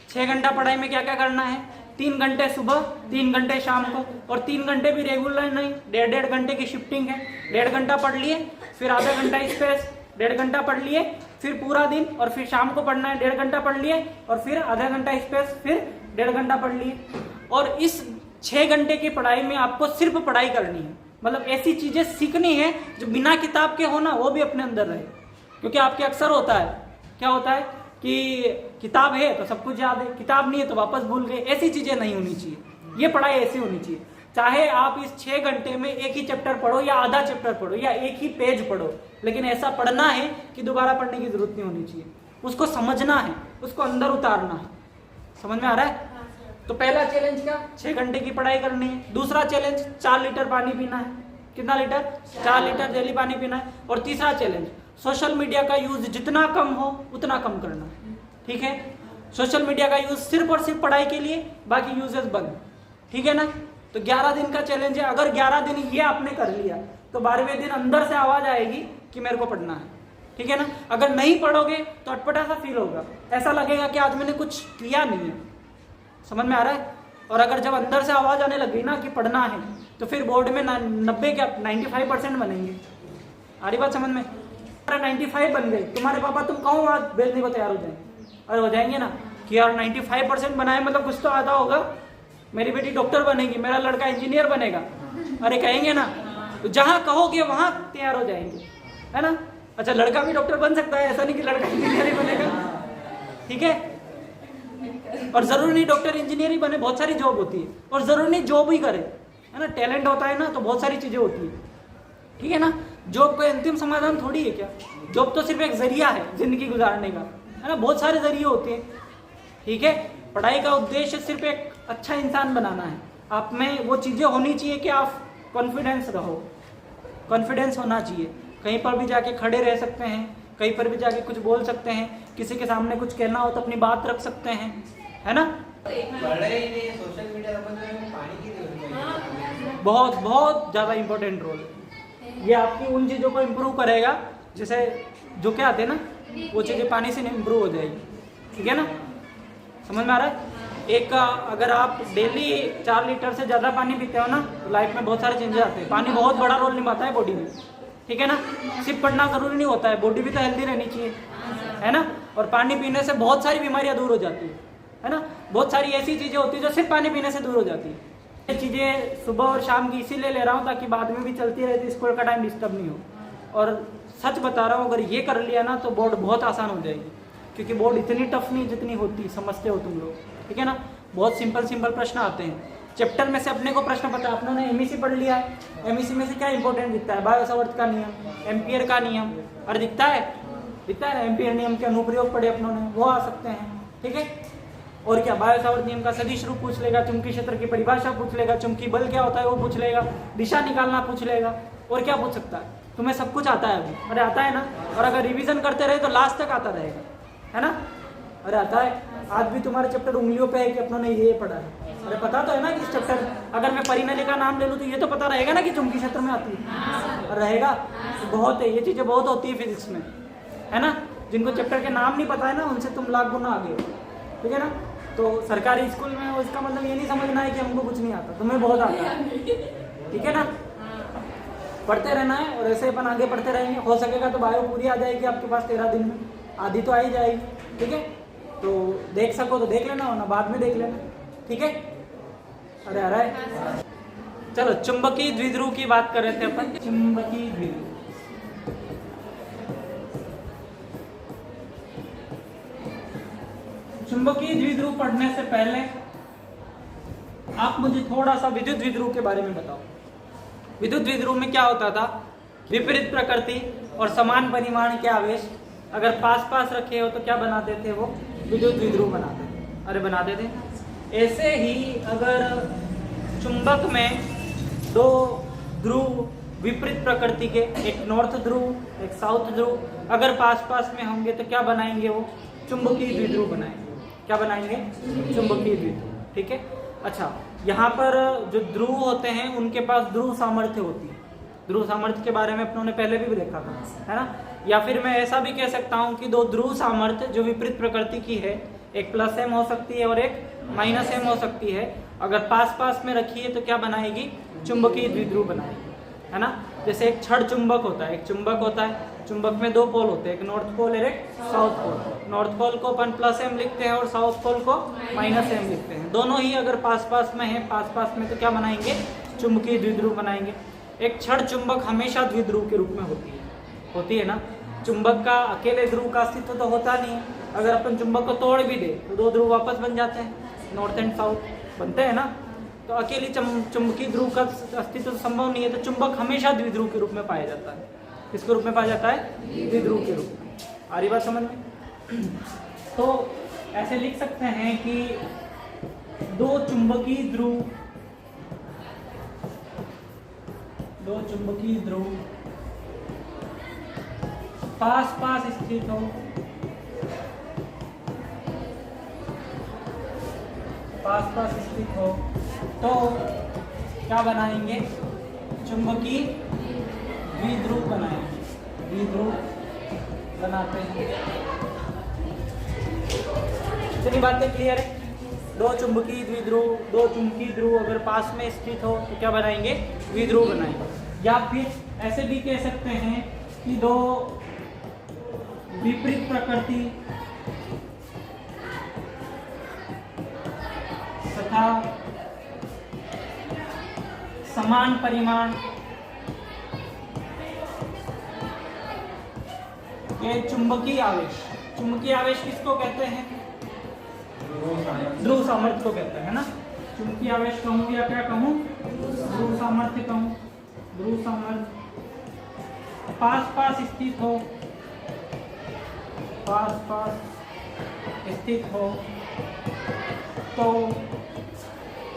6 घंटा पढ़ाई में क्या क्या करना है? 3 घंटे सुबह, 3 घंटे शाम को, और 3 घंटे भी रेगुलर नहीं, 1.5 घंटे की शिफ्टिंग है। 1.5 घंटा पढ़ लिए, फिर आधा घंटा स्पेस, 1.5 घंटा पढ़ लिए, फिर पूरा दिन, और फिर शाम को पढ़ना है, 1.5 घंटा पढ़ लिए, और फिर आधा घंटा स्पेस, फिर 1.5 घंटा पढ़ लिए। और इस 6 घंटे की पढ़ाई में आपको सिर्फ पढ़ाई करनी है, मतलब ऐसी चीजें सीखनी है जो बिना किताब के हो ना, वो भी अपने अंदर रहे। क्योंकि आपके अक्सर होता है, क्या होता है कि किताब है तो सब कुछ याद है, किताब नहीं है तो वापस भूल गए। ऐसी चीजें नहीं होनी चाहिए, ये पढ़ाई ऐसी होनी चाहिए। चाहे आप इस 6 घंटे में एक ही चैप्टर पढ़ो या आधा चैप्टर पढ़ो या एक ही पेज पढ़ो, लेकिन ऐसा पढ़ना है कि दोबारा पढ़ने की जरूरत नहीं होनी चाहिए। उसको समझना है, उसको अंदर उतारना है। समझ में आ रहा है? तो पहला चैलेंज क्या? 6 घंटे की पढ़ाई करनी है। दूसरा चैलेंज 4 लीटर पानी पीना है। कितना लीटर? 4 लीटर डेली पानी पीना है। और तीसरा चैलेंज, सोशल मीडिया का यूज जितना कम हो उतना कम करना, ठीक है। सोशल मीडिया का यूज सिर्फ और सिर्फ पढ़ाई के लिए, बाकी यूजेस बंद, ठीक है ना। तो 11 दिन का चैलेंज है। अगर 11 दिन ये आपने कर लिया तो 12वें दिन अंदर से आवाज आएगी कि मेरे को पढ़ना है, ठीक है ना। अगर नहीं पढ़ोगे तो अटपटा सा फील होगा, ऐसा लगेगा कि आज मैंने कुछ किया नहीं है। समझ में आ रहा है? और अगर जब अंदर से आवाज आने लग गई ना कि पढ़ना है, तो फिर बोर्ड में 95% बनेंगे। आ रही बात समझ में? 95 बन गए, तुम्हारे पापा तुम कहो आज भेजने को तैयार हो जाएंगे, अरे हो जाएंगे ना कि यार 95% बनाए, मतलब कुछ तो आता होगा, मेरी बेटी डॉक्टर बनेगी, मेरा लड़का इंजीनियर बनेगा, अरे कहेंगे ना। तो जहां कहोगे वहां तैयार हो जाएंगे, है ना। अच्छा, लड़का भी डॉक्टर बन सकता है, ऐसा नहीं कि लड़का इंजीनियर ही बनेगा, ठीक है। और जरूरी नहीं डॉक्टर इंजीनियर ही बने, बहुत सारी जॉब होती है। और जरूरी नहीं जॉब ही करे, है ना। टैलेंट होता है ना तो बहुत सारी चीजें होती है, ठीक है ना। जॉब कोई अंतिम समाधान थोड़ी है क्या? जॉब तो सिर्फ एक जरिया है जिंदगी गुजारने का, है ना। बहुत सारे जरिए होते हैं, ठीक है। पढ़ाई का उद्देश्य सिर्फ एक अच्छा इंसान बनाना है। आप में वो चीजें होनी चाहिए कि आप कॉन्फिडेंस रहो, कॉन्फिडेंस होना चाहिए। कहीं पर भी जाके खड़े रह सकते हैं, कहीं पर भी जाके कुछ बोल सकते हैं, किसी के सामने कुछ कहना हो तो अपनी बात रख सकते हैं, है ना। सोशल मीडिया बहुत बहुत ज्यादा इंपॉर्टेंट रोल है ये। आपकी उन चीजों को इम्प्रूव करेगा, जैसे जो क्या आते हैं ना, वो चीजें पानी से इम्प्रूव हो जाएगी, ठीक है ना। समझ में आ रहा है? एक अगर आप डेली 4 लीटर से ज्यादा पानी पीते हो ना, तो लाइफ में बहुत सारे चेंजेस आते हैं। पानी बहुत बड़ा रोल निभाता है बॉडी में, ठीक है ना। सिर्फ पढ़ना जरूरी नहीं होता है, बॉडी भी तो हेल्दी रहनी चाहिए, है ना। और पानी पीने से बहुत सारी बीमारियां दूर हो जाती है ना। बहुत सारी ऐसी चीजें होती है जो सिर्फ पानी पीने से दूर हो जाती है। ये चीजें सुबह और शाम की इसीलिए ले रहा हूँ ताकि बाद में भी चलती रहे, तो स्कूल का टाइम डिस्टर्ब नहीं हो। और सच बता रहा हूँ, अगर ये कर लिया ना तो बोर्ड बहुत आसान हो जाएगी, क्योंकि बोर्ड इतनी टफ नहीं जितनी होती, समझते हो तुम लोग, ठीक है ना। बहुत सिंपल सिंपल प्रश्न आते हैं। चैप्टर में से अपने को प्रश्न पता है, अपनों ने एमईसी पढ़ लिया है, एमईसी में से क्या इंपॉर्टेंट दिखता है? बायो-सावर्त का नियम, एम्पियर का नियम, और दिखता है ना। एम्पियर नियम के अनुप्रयोग पढ़े अपनों ने, वो आ सकते हैं, ठीक है। और क्या, बायो-सावर्त नियम का सदिश रूप पूछ लेगा, चुंबकीय क्षेत्र की परिभाषा पूछ लेगा, चुंबकीय बल क्या होता है वो पूछ लेगा, दिशा निकालना पूछ लेगा, और क्या पूछ सकता है? तुम्हें सब कुछ आता है अभी, अरे आता है ना। और अगर रिवीजन करते रहे तो लास्ट तक आता रहेगा, है ना। अरे आता है, आज भी तुम्हारे चैप्टर उंगलियों पे है कि अपनों ने ये पढ़ा है। अरे पता तो है ना कि इस चैप्टर, अगर मैं परिनली का नाम ले लूँ तो ये तो पता रहेगा ना कि चुंबकीय क्षेत्र में आती है, रहेगा। तो बहुत है, ये चीजें बहुत होती है फिजिक्स में, है ना। जिनको चैप्टर के नाम नहीं पता है ना, उनसे तुम लाख गुना आगे, ठीक है ना। तो सरकारी स्कूल में हो, इसका मतलब ये नहीं समझना है कि हमको कुछ नहीं आता, तुम्हें बहुत आता है, ठीक है ना। पढ़ते रहना है और ऐसे अपन आगे पढ़ते रहेंगे। हो सकेगा तो बायो पूरी आ जाएगी आपके पास 13 दिन में, आधी तो आ ही जाएगी, ठीक है। तो देख सको तो देख लेना, वरना बाद में देख लेना, ठीक है। अरे आ रहा है। चलो चुंबकीय द्विध्रुव की बात कर रहे थे अपन। चुंबकीय द्विध्रुव, चुंबकीय द्विध्रुव पढ़ने से पहले आप मुझे थोड़ा सा विद्युत द्विध्रुव के बारे में बताओ। विद्युत द्विध्रुव में क्या होता था? विपरीत प्रकृति और समान परिमाण के आवेश अगर पास पास रखे हो तो क्या बनाते थे? वो विद्युत द्विध्रुव बनाते थे। अरे बनाते थे। ऐसे ही अगर चुंबक में दो ध्रुव विपरीत प्रकृति के, एक नॉर्थ ध्रुव एक साउथ ध्रुव, अगर पास पास में होंगे तो क्या बनाएंगे? वो चुंबकीय द्विध्रुव बनाएंगे। क्या बनाएंगे? चुंबकीय द्विध्रुव। ठीक है। अच्छा, यहाँ पर जो ध्रुव होते हैं उनके पास ध्रुव सामर्थ्य होती है। ध्रुव सामर्थ्य के बारे में अपनों ने पहले भी देखा था, है ना? या फिर मैं ऐसा भी कह सकता हूँ कि दो ध्रुव सामर्थ्य जो विपरीत प्रकृति की है, एक प्लस एम हो सकती है और एक माइनस एम हो सकती है, अगर पास पास में रखिए तो क्या बनाएगी? चुंबकीय द्विध्रुव बनाएगी, है ना? जैसे एक छड़ चुंबक होता है, एक चुंबक होता है, चुंबक में दो पोल होते हैं, एक नॉर्थ पोल और एक साउथ पोल। नॉर्थ पोल को अपन प्लस एम लिखते हैं और साउथ पोल को माइनस एम लिखते हैं। दोनों ही अगर पास पास में है, पास पास में, तो क्या बनाएंगे? चुंबकीय द्विध्रुव बनाएंगे। एक छड़ चुंबक हमेशा द्विध्रुव के रूप में होती है ना? चुंबक का अकेले ध्रुव का अस्तित्व तो होता नहीं है। अगर अपन चुंबक को तोड़ भी दे तो दो ध्रुव वापस बन जाते हैं, नॉर्थ एंड साउथ बनते हैं ना? तो अकेली चुंबकीय ध्रुव का अस्तित्व तो संभव नहीं है। तो चुंबक हमेशा द्विध्रुव के रूप में पाया जाता है। किसके रूप में पाया जाता है? द्विध्रुव के रूप में। आ रही बात समझ में? तो ऐसे लिख सकते हैं कि दो चुंबकीय ध्रुव पास पास स्थित हो, तो क्या बनाएंगे? चुंबकीय द्विध्रुव बनाएंगे। द्विध्रुव बनाते हैं। इतनी बातें क्लियर है? दो चुंबकीय ध्रुव अगर पास में स्थित हो तो क्या बनाएंगे? द्विध्रुव बनाएंगे। या फिर ऐसे भी कह सकते हैं कि दो विपरीत प्रकृति तथा समान परिमाण के चुंबकीय आवेश किसको कहते हैं? ध्रुव सामर्थ्य को कहते हैं, है ना? चुंबकीय आवेश कहूं या क्या कहूं? ध्रुव सामर्थ्य कहूं। ध्रुव सामर्थ्य पास पास स्थित हो, तो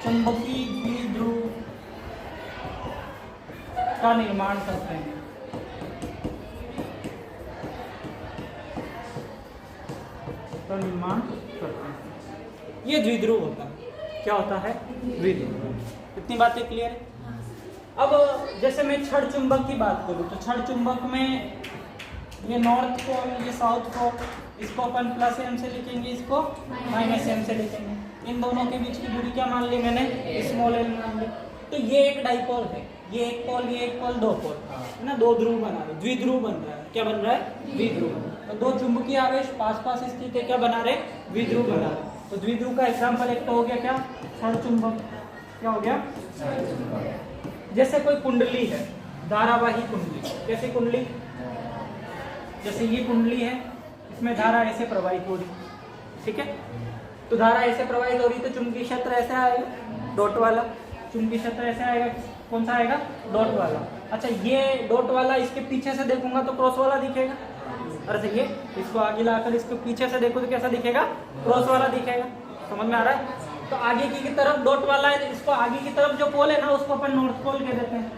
चुंबकीय द्विध्रुव का निर्माण करते हैं। ये द्विध्रुव होता है। क्या होता है? द्विध्रुव। इतनी बातें क्लियर है? अब जैसे मैं छड़ चुंबक की बात करूं तो छड़ चुंबक में ये नॉर्थ पोल, ये साउथ पोल, इसको अपन प्लस एम से लिखेंगे, इसको माइनस एम से लिखेंगे। इन दोनों के बीच की दूरी क्या मान ली मैंने? स्मॉल एल मान ली। तो ये एक डाइपोल है, ये एक पोल, दो पोल, है ना? दो ध्रुव बना रहे, द्विध्रुव बन रहा है। क्या बन रहा है? द्विध्रुव। तो दो चुंबकीय आवेश पास पास स्थित है, क्या बना रहे? द्विध्रुव बना रहे। तो द्विध्रुव का एग्जाम्पल एक तो हो गया क्या? छड़ चुंबक। क्या हो गया? जैसे कोई कुंडली है, धारावाही कुंडली। कैसी कुंडली? जैसे ये कुंडली है, इसमें धारा ऐसे प्रवाहित हो रही, ठीक है? तो धारा ऐसे प्रवाहित हो रही तो चुंबकीय क्षेत्र ऐसे आएगा, डॉट वाला। चुंबकीय क्षेत्र ऐसे आएगा, कौन सा आएगा? डॉट वाला। अच्छा, ये डॉट वाला इसके पीछे से देखूंगा तो क्रॉस वाला दिखेगा। अरे सही है, इसको आगे लाकर इसको पीछे से देखो तो कैसा दिखेगा? क्रॉस वाला दिखेगा। समझ में आ रहा है? तो आगे की तरफ डॉट वाला है, इसको आगे की तरफ जो पोल है ना, उसको अपन नॉर्थ पोल कह देते हैं।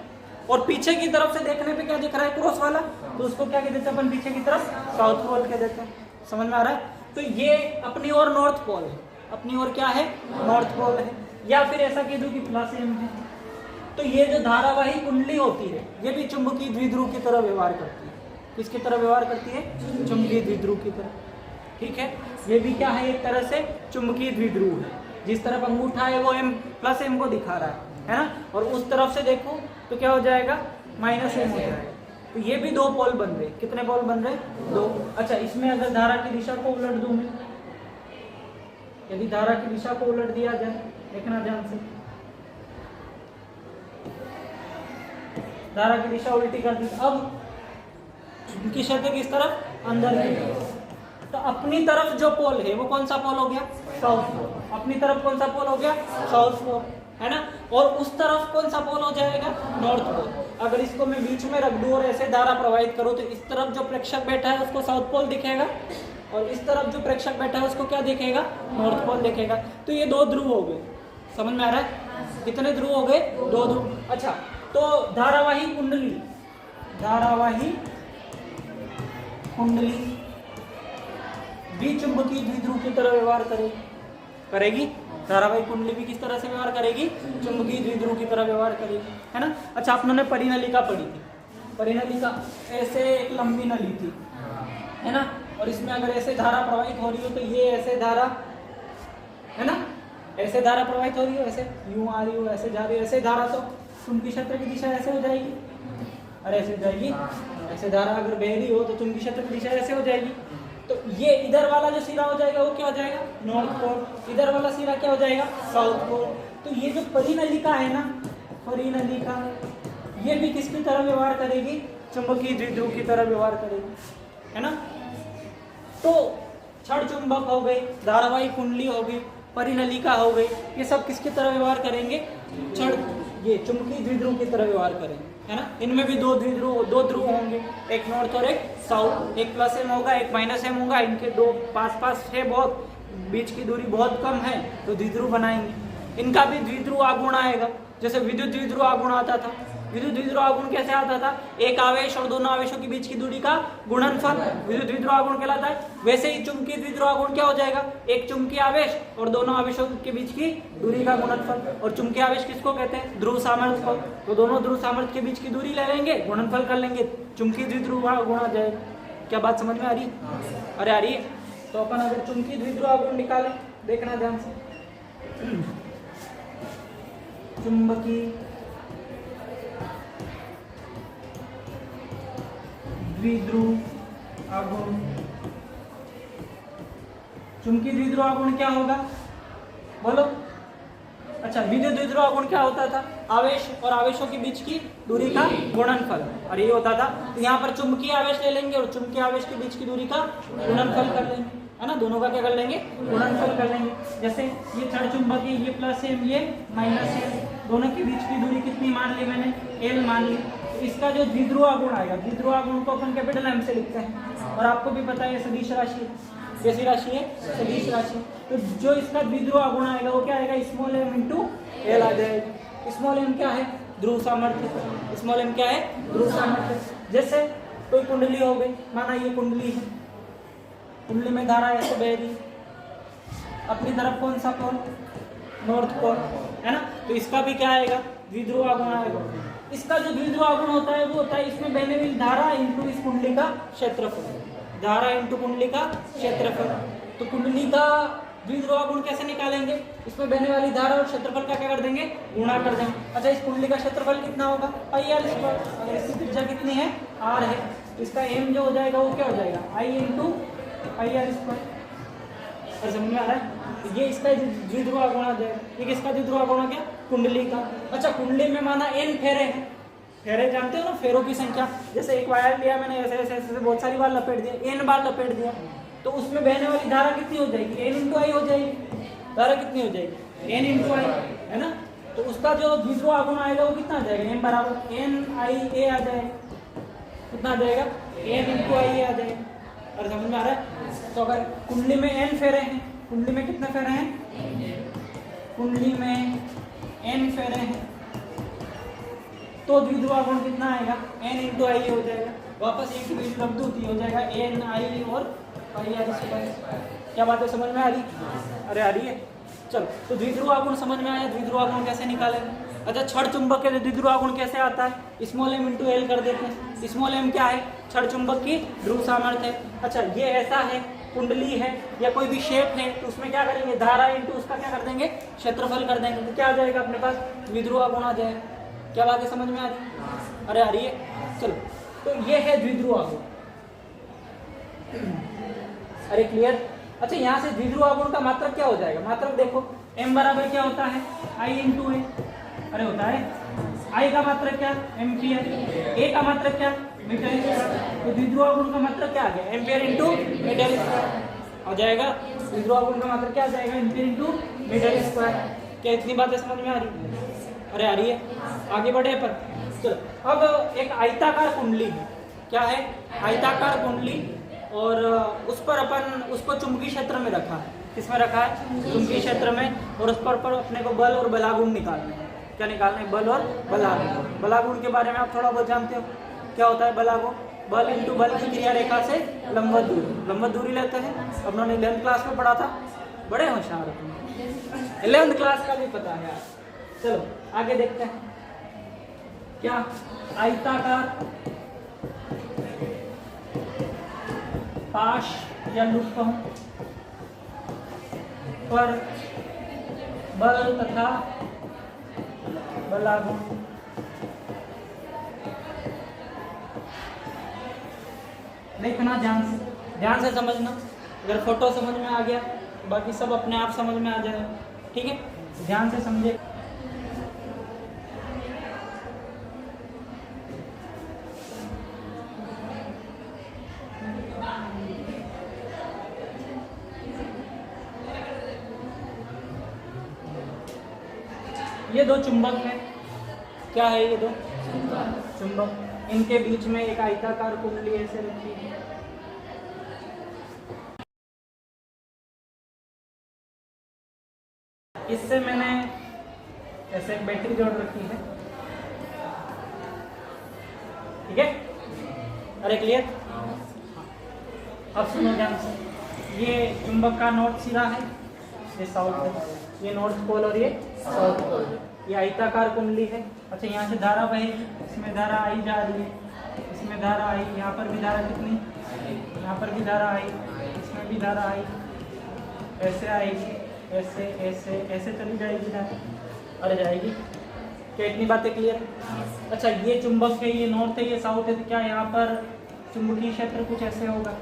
और पीछे की तरफ से देखने पे क्या दिख रहा है? क्रॉस वाला, तो उसको क्या कह देते हैं अपन? पीछे की तरफ साउथ पोल कह देते हैं। समझ में आ रहा है? तो ये अपनी ओर नॉर्थ पोल है, अपनी ओर क्या है? नॉर्थ पोल है। या फिर ऐसा कह दूं कि प्लस एम है। तो ये जो धारावाही कुंडली होती है, ये भी चुंबकीय द्विध्रुव की तरह व्यवहार करती है। किसकी तरह व्यवहार करती है? चुंबकीय द्विध्रुव की तरह। ठीक है, ये भी क्या है? एक तरह से चुंबकीय द्विध्रुव है। जिस तरफ अंगूठा है वो एम प्लस एम को दिखा रहा है ना? और उस तरफ से देखो तो क्या हो जाएगा? माइनस एम हो जाएगा। तो ये भी दो पोल बन रहे। कितने पोल बन रहे? दो। अच्छा, इसमें अगर धारा की दिशा को उलट दूं मैं, यदि धारा की दिशा को उलट दिया जाए, देखना ध्यान से, धारा की दिशा उल्टी कर दी। अब चुंबकीय क्षेत्र किस तरफ? अंदर की तरफ। तो अपनी तरफ जो पोल है वो कौन सा पोल हो गया? South pole. अपनी तरफ कौन सा पोल हो गया? साउथ पोल, है ना। और उस तरफ कौन सा पोल हो जाएगा? North pole. अगर इसको मैं बीच में रख दूं और ऐसे धारा प्रवाहित करूं तो इस तरफ जो प्रेक्षक बैठा है उसको साउथ पोल दिखेगा और इस तरफ जो प्रेक्षक बैठा है उसको क्या दिखेगा? नॉर्थ पोल दिखेगा। तो ये दो ध्रुव हो गए। समझ में आ रहा है? कितने ध्रुव हो गए? दो ध्रुव। अच्छा, तो धारावाही कुंडली, धारावाही कुंडली द्विचुंबकीय द्विध्रुव की तरह व्यवहार करेगी। धारावाही कुंडली भी किस तरह से व्यवहार करेगी? चुंबकीय द्विध्रुव की तरह व्यवहार करेगी, है ना। अच्छा, आप लोगों ने परिनलिका पढ़ी थी। परिनलिका ऐसे एक लंबी नली थी, है ना, और इसमें अगर ऐसे धारा प्रवाहित हो रही हो तो ये ऐसे धारा, है ना, ऐसे धारा प्रवाहित हो रही हो, ऐसे यूं आ रही हो, ऐसे जा रही हो, ऐसे धारा, तो चुंबकीय क्षेत्र की दिशा ऐसे हो जाएगी और ऐसे हो जाएगी। ऐसे धारा अगर बह रही हो तो चुंबकीय क्षेत्र की दिशा ऐसे हो जाएगी। तो ये इधर वाला जो सिरा हो जाएगा वो क्या हो जाएगा? North pole. इधर वाला सिरा क्या हो जाएगा? South pole. तो ये जो परिनलिका है ना, परिनलिका, ये भी किसकी तरह व्यवहार करेगी? चुंबकीय द्विध्रुव की तरह व्यवहार करेगी, है ना। तो छड़ चुंबक हो गई, धारावाही कुंडली हो गई, परिनलिका हो गई, ये सब किसकी तरह व्यवहार करेंगे? छड़, ये चुंबकीय द्विध्रुव की तरह व्यवहार करेंगे, है ना। इनमें भी दो ध्रुव होंगे, एक नॉर्थ और एक साउथ। एक प्लस एम होगा, एक माइनस एम होगा। इनके दो पास है, बहुत बीच की दूरी बहुत कम है, तो द्विध्रुव बनाएंगे। इनका भी द्विध्रुव आगुण आएगा, जैसे विद्युत द्विध्रुव आगुण आता था। विद्युत द्विध्रुव आगुण कैसे आता था? एक आवेश और दोनों आवेशों के बीच की दूरी का गुणनफल विद्युत द्विध्रुव आगुण कहलाता है। वैसे ही चुंबकीय द्विध्रुव आगुण क्या हो जाएगा? एक चुंबकीय आवेश और दोनों आवेशों के बीच की दूरी का गुणनफल। और चुंबकीय आवेश किसको कहते हैं? ध्रुव सामर्थ्य को। तो दोनों ध्रुव सामर्थ्य के बीच की दूरी ले लेंगे, गुणनफल कर लेंगे, चुंबकीय द्विध्रुव आगुण आ जाएगा। क्या बात समझ में आ रही है? अरे आ रही है। तो अपन अगर चुंबकीय द्विध्रुव आगुण निकालें, देखना ध्यान से, चुंबकीय द्विध्रुव आगुण, चुंबकीय द्विध्रुव आगुण क्या होगा? बोलो। अच्छा, विद्युत द्विध्रुव आगुण क्या होता था? आवेश और आवेशों के बीच की दूरी का गुणनफल, और ये होता था। तो यहाँ पर चुंबकीय आवेश ले लेंगे और चुंबकीय आवेश के बीच की दूरी का गुणनफल कर लेंगे, है ना। दोनों का क्या कर लेंगे? गुणनफल कर लेंगे। जैसे ये छड़ चुंबक है, ये प्लस एम, ये माइनस एम, दोनों के बीच की दूरी कितनी मान ली मैंने? एल मान ली। तो इसका जो द्विध्रुव आगुण आएगा, द्विध्रुव आगुण को अपन कैपिटल एम से लिखते हैं, और आपको भी पता है ये सदिश राशि है। कैसी राशि है? सदिश राशि। तो जो इसका द्विध्रुव आगुण आएगा वो क्या आएगा? स्मॉल एम इंटू एल आ जाएगा। स्मॉल एम क्या है? ध्रुव सामर्थ्य। स्मॉल एम क्या है? ध्रुव सामर्थ्य। जैसे कोई कुंडली हो गई, माना ये कुंडली है, कुंडली में धारा ऐसे बह रही, अपनी तरफ कौन सा पोल? नॉर्थ पोल, है ना। तो इसका भी क्या आएगा? द्विध्रुव आगुण आएगा। इसका जो द्विध्रुव आगुण होता है वो होता है इसमें बहने वाली धारा इंटू इस कुंडली का क्षेत्रफल, धारा इंटू कुंडली का क्षेत्रफल। तो कुंडली का द्विध्रुव आगुण कैसे निकालेंगे? इसमें बहने वाली धारा और क्षेत्रफल का क्या कर देंगे? गुणा कर देंगे। अच्छा, इस कुंडली का क्षेत्रफल कितना होगा? पाई आर स्क्वायर। अगर इसकी त्रिज्या कितनी है? आर है, तो इसका एम जो हो जाएगा वो क्या हो जाएगा? आई इंटू पाई आर स्क्वायर। और समझ में आ रहा है? ये इसका द्विध्रुव आगुण आ जाएगा। ये किसका द्विध्रुव आगुण आ गया? कुंडली का। अच्छा, कुंडली में माना एन फेरे हैं, फेरे जानते हो ना, फेरों की संख्या। जैसे एक वायर लिया मैंने, ऐसे ऐसे ऐसे बहुत सारी बार लपेट दिया, एन बार लपेट दिया, तो उसमें बहने वाली धारा कितनी हो जाएगी? एन इंटू आई हो जाएगी। धारा कितनी हो जाएगी? एन इंटू आई, है ना। तो उसका जो द्विध्रुव आगुण आएगा वो कितना आ जाएगा? एन बराबर एन आई ए आ जाएगा। कितना आ जाएगा? एन इंटू आई ए आ जाएगा। और समझ में आ रहा है? तो अगर कुंडली में एन फेरे हैं, कुंडली में कितने फेरे हैं? कुंडली में एन फेरे हैं, तो द्विध्रुव आगुण कितना आएगा? एन इंटू आई हो जाएगा। वापस एक की वैल्यू रख दो तो हो जाएगा एन आई और पाई आर स्क्वायर। क्या बात है? समझ में आ रही? अरे आ रही है। चलो, तो द्विध्रुव आगुण समझ में आया। द्विध्रुव आगुण कैसे निकालेंगे? अच्छा, छड़ चुंबक के द्विध्रुव आगुण कैसे आता है? स्मॉल एम इंटू एल कर देते हैं। स्मॉल एम क्या है? छड़ चुंबक की ध्रुव सामर्थ्य है। अच्छा, ये ऐसा है, कुंडली है या कोई भी शेप है, तो उसमें क्या करेंगे? धारा इंटू उसका क्या कर देंगे? क्षेत्रफल कर देंगे। तो क्या आ जाएगा अपने पास? द्विध्रुव आगुण आ जाएगा। क्या बात है? समझ में आ रही? अरे आ रही है। चलो, तो ये है द्विध्रुव आगुण। अरे क्लियर? अच्छा, यहाँ से द्विध्रुव आगुण का मात्रक क्या हो जाएगा? मात्रक देखो, m बराबर क्या होता है? I इंटू ए। अरे होता है आई का मात्रक क्या? एम्पियर। ए का मात्रक क्या? Metre square. तो द्विध्रुव गुण का मात्रक क्या आ गया? एम्पियर इंटू मीटर स्क्वायर आ जाएगा। द्विध्रुव गुण का मात्रक क्या आ जाएगा? Ampere into metre square. क्या इतनी बातें समझ में आ रही है? अरे आ रही है। आगे बढ़े पर चलो। अब एक आयताकार कुंडली है। क्या है? आयताकार कुंडली, और उस पर अपन उसको चुंबकीय क्षेत्र में रखा है। किसमें रखा है? चुंबकीय क्षेत्र में। और उस पर अपने को बल और बलागुण निकालने हैं। क्या निकालना है? बल और बलागुण। बलागुण के बारे में आप थोड़ा बहुत जानते हो, क्या होता है बलागुण? बल इंटू बल की क्रिया रेखा से लंबवत दूरी। लंबवत दूरी लेते हैं, अपनों ने 11th क्लास में पढ़ा था। बड़े होशियार हो तुम, 11th क्लास का भी पता है यार। चलो आगे देखते हैं। क्या? आयताकार पाश या लूप कहूं पर बल तथा बलागुण देखना ध्यान से समझना। अगर फोटो समझ में आ गया बाकी सब अपने आप समझ में आ जाएगा। ठीक है, ध्यान से समझे। ये दो चुंबक हैं। क्या है? ये दो चुंबक। इनके बीच में एक आयताकार कुंडली ऐसे रखी है। इससे मैंने ऐसे एक बैटरी जोड़ रखी है। ठीक है? अरे क्लियर? अब सुनो ध्यान से। ये चुंबक का नॉर्थ सिरा है, ये साउथ है। ये नॉर्थ पोल और ये साउथ पोल। ये आयताकार कुंडली है। अच्छा, यहाँ से धारा बहेगी, इसमें धारा आई जा रही है, इसमें धारा आई, यहाँ पर भी धारा कितनी? यहाँ पर भी धारा आई, इसमें भी धारा आई, ऐसे आएगी, ऐसे ऐसे ऐसे चली जाएगी धारा। अरे जाएगी। क्या इतनी बातें क्लियर? अच्छा, ये चुंबक है, ये नॉर्थ है, ये साउथ है, तो क्या यहाँ पर चुंबकीय क्षेत्र कुछ ऐसे होगा?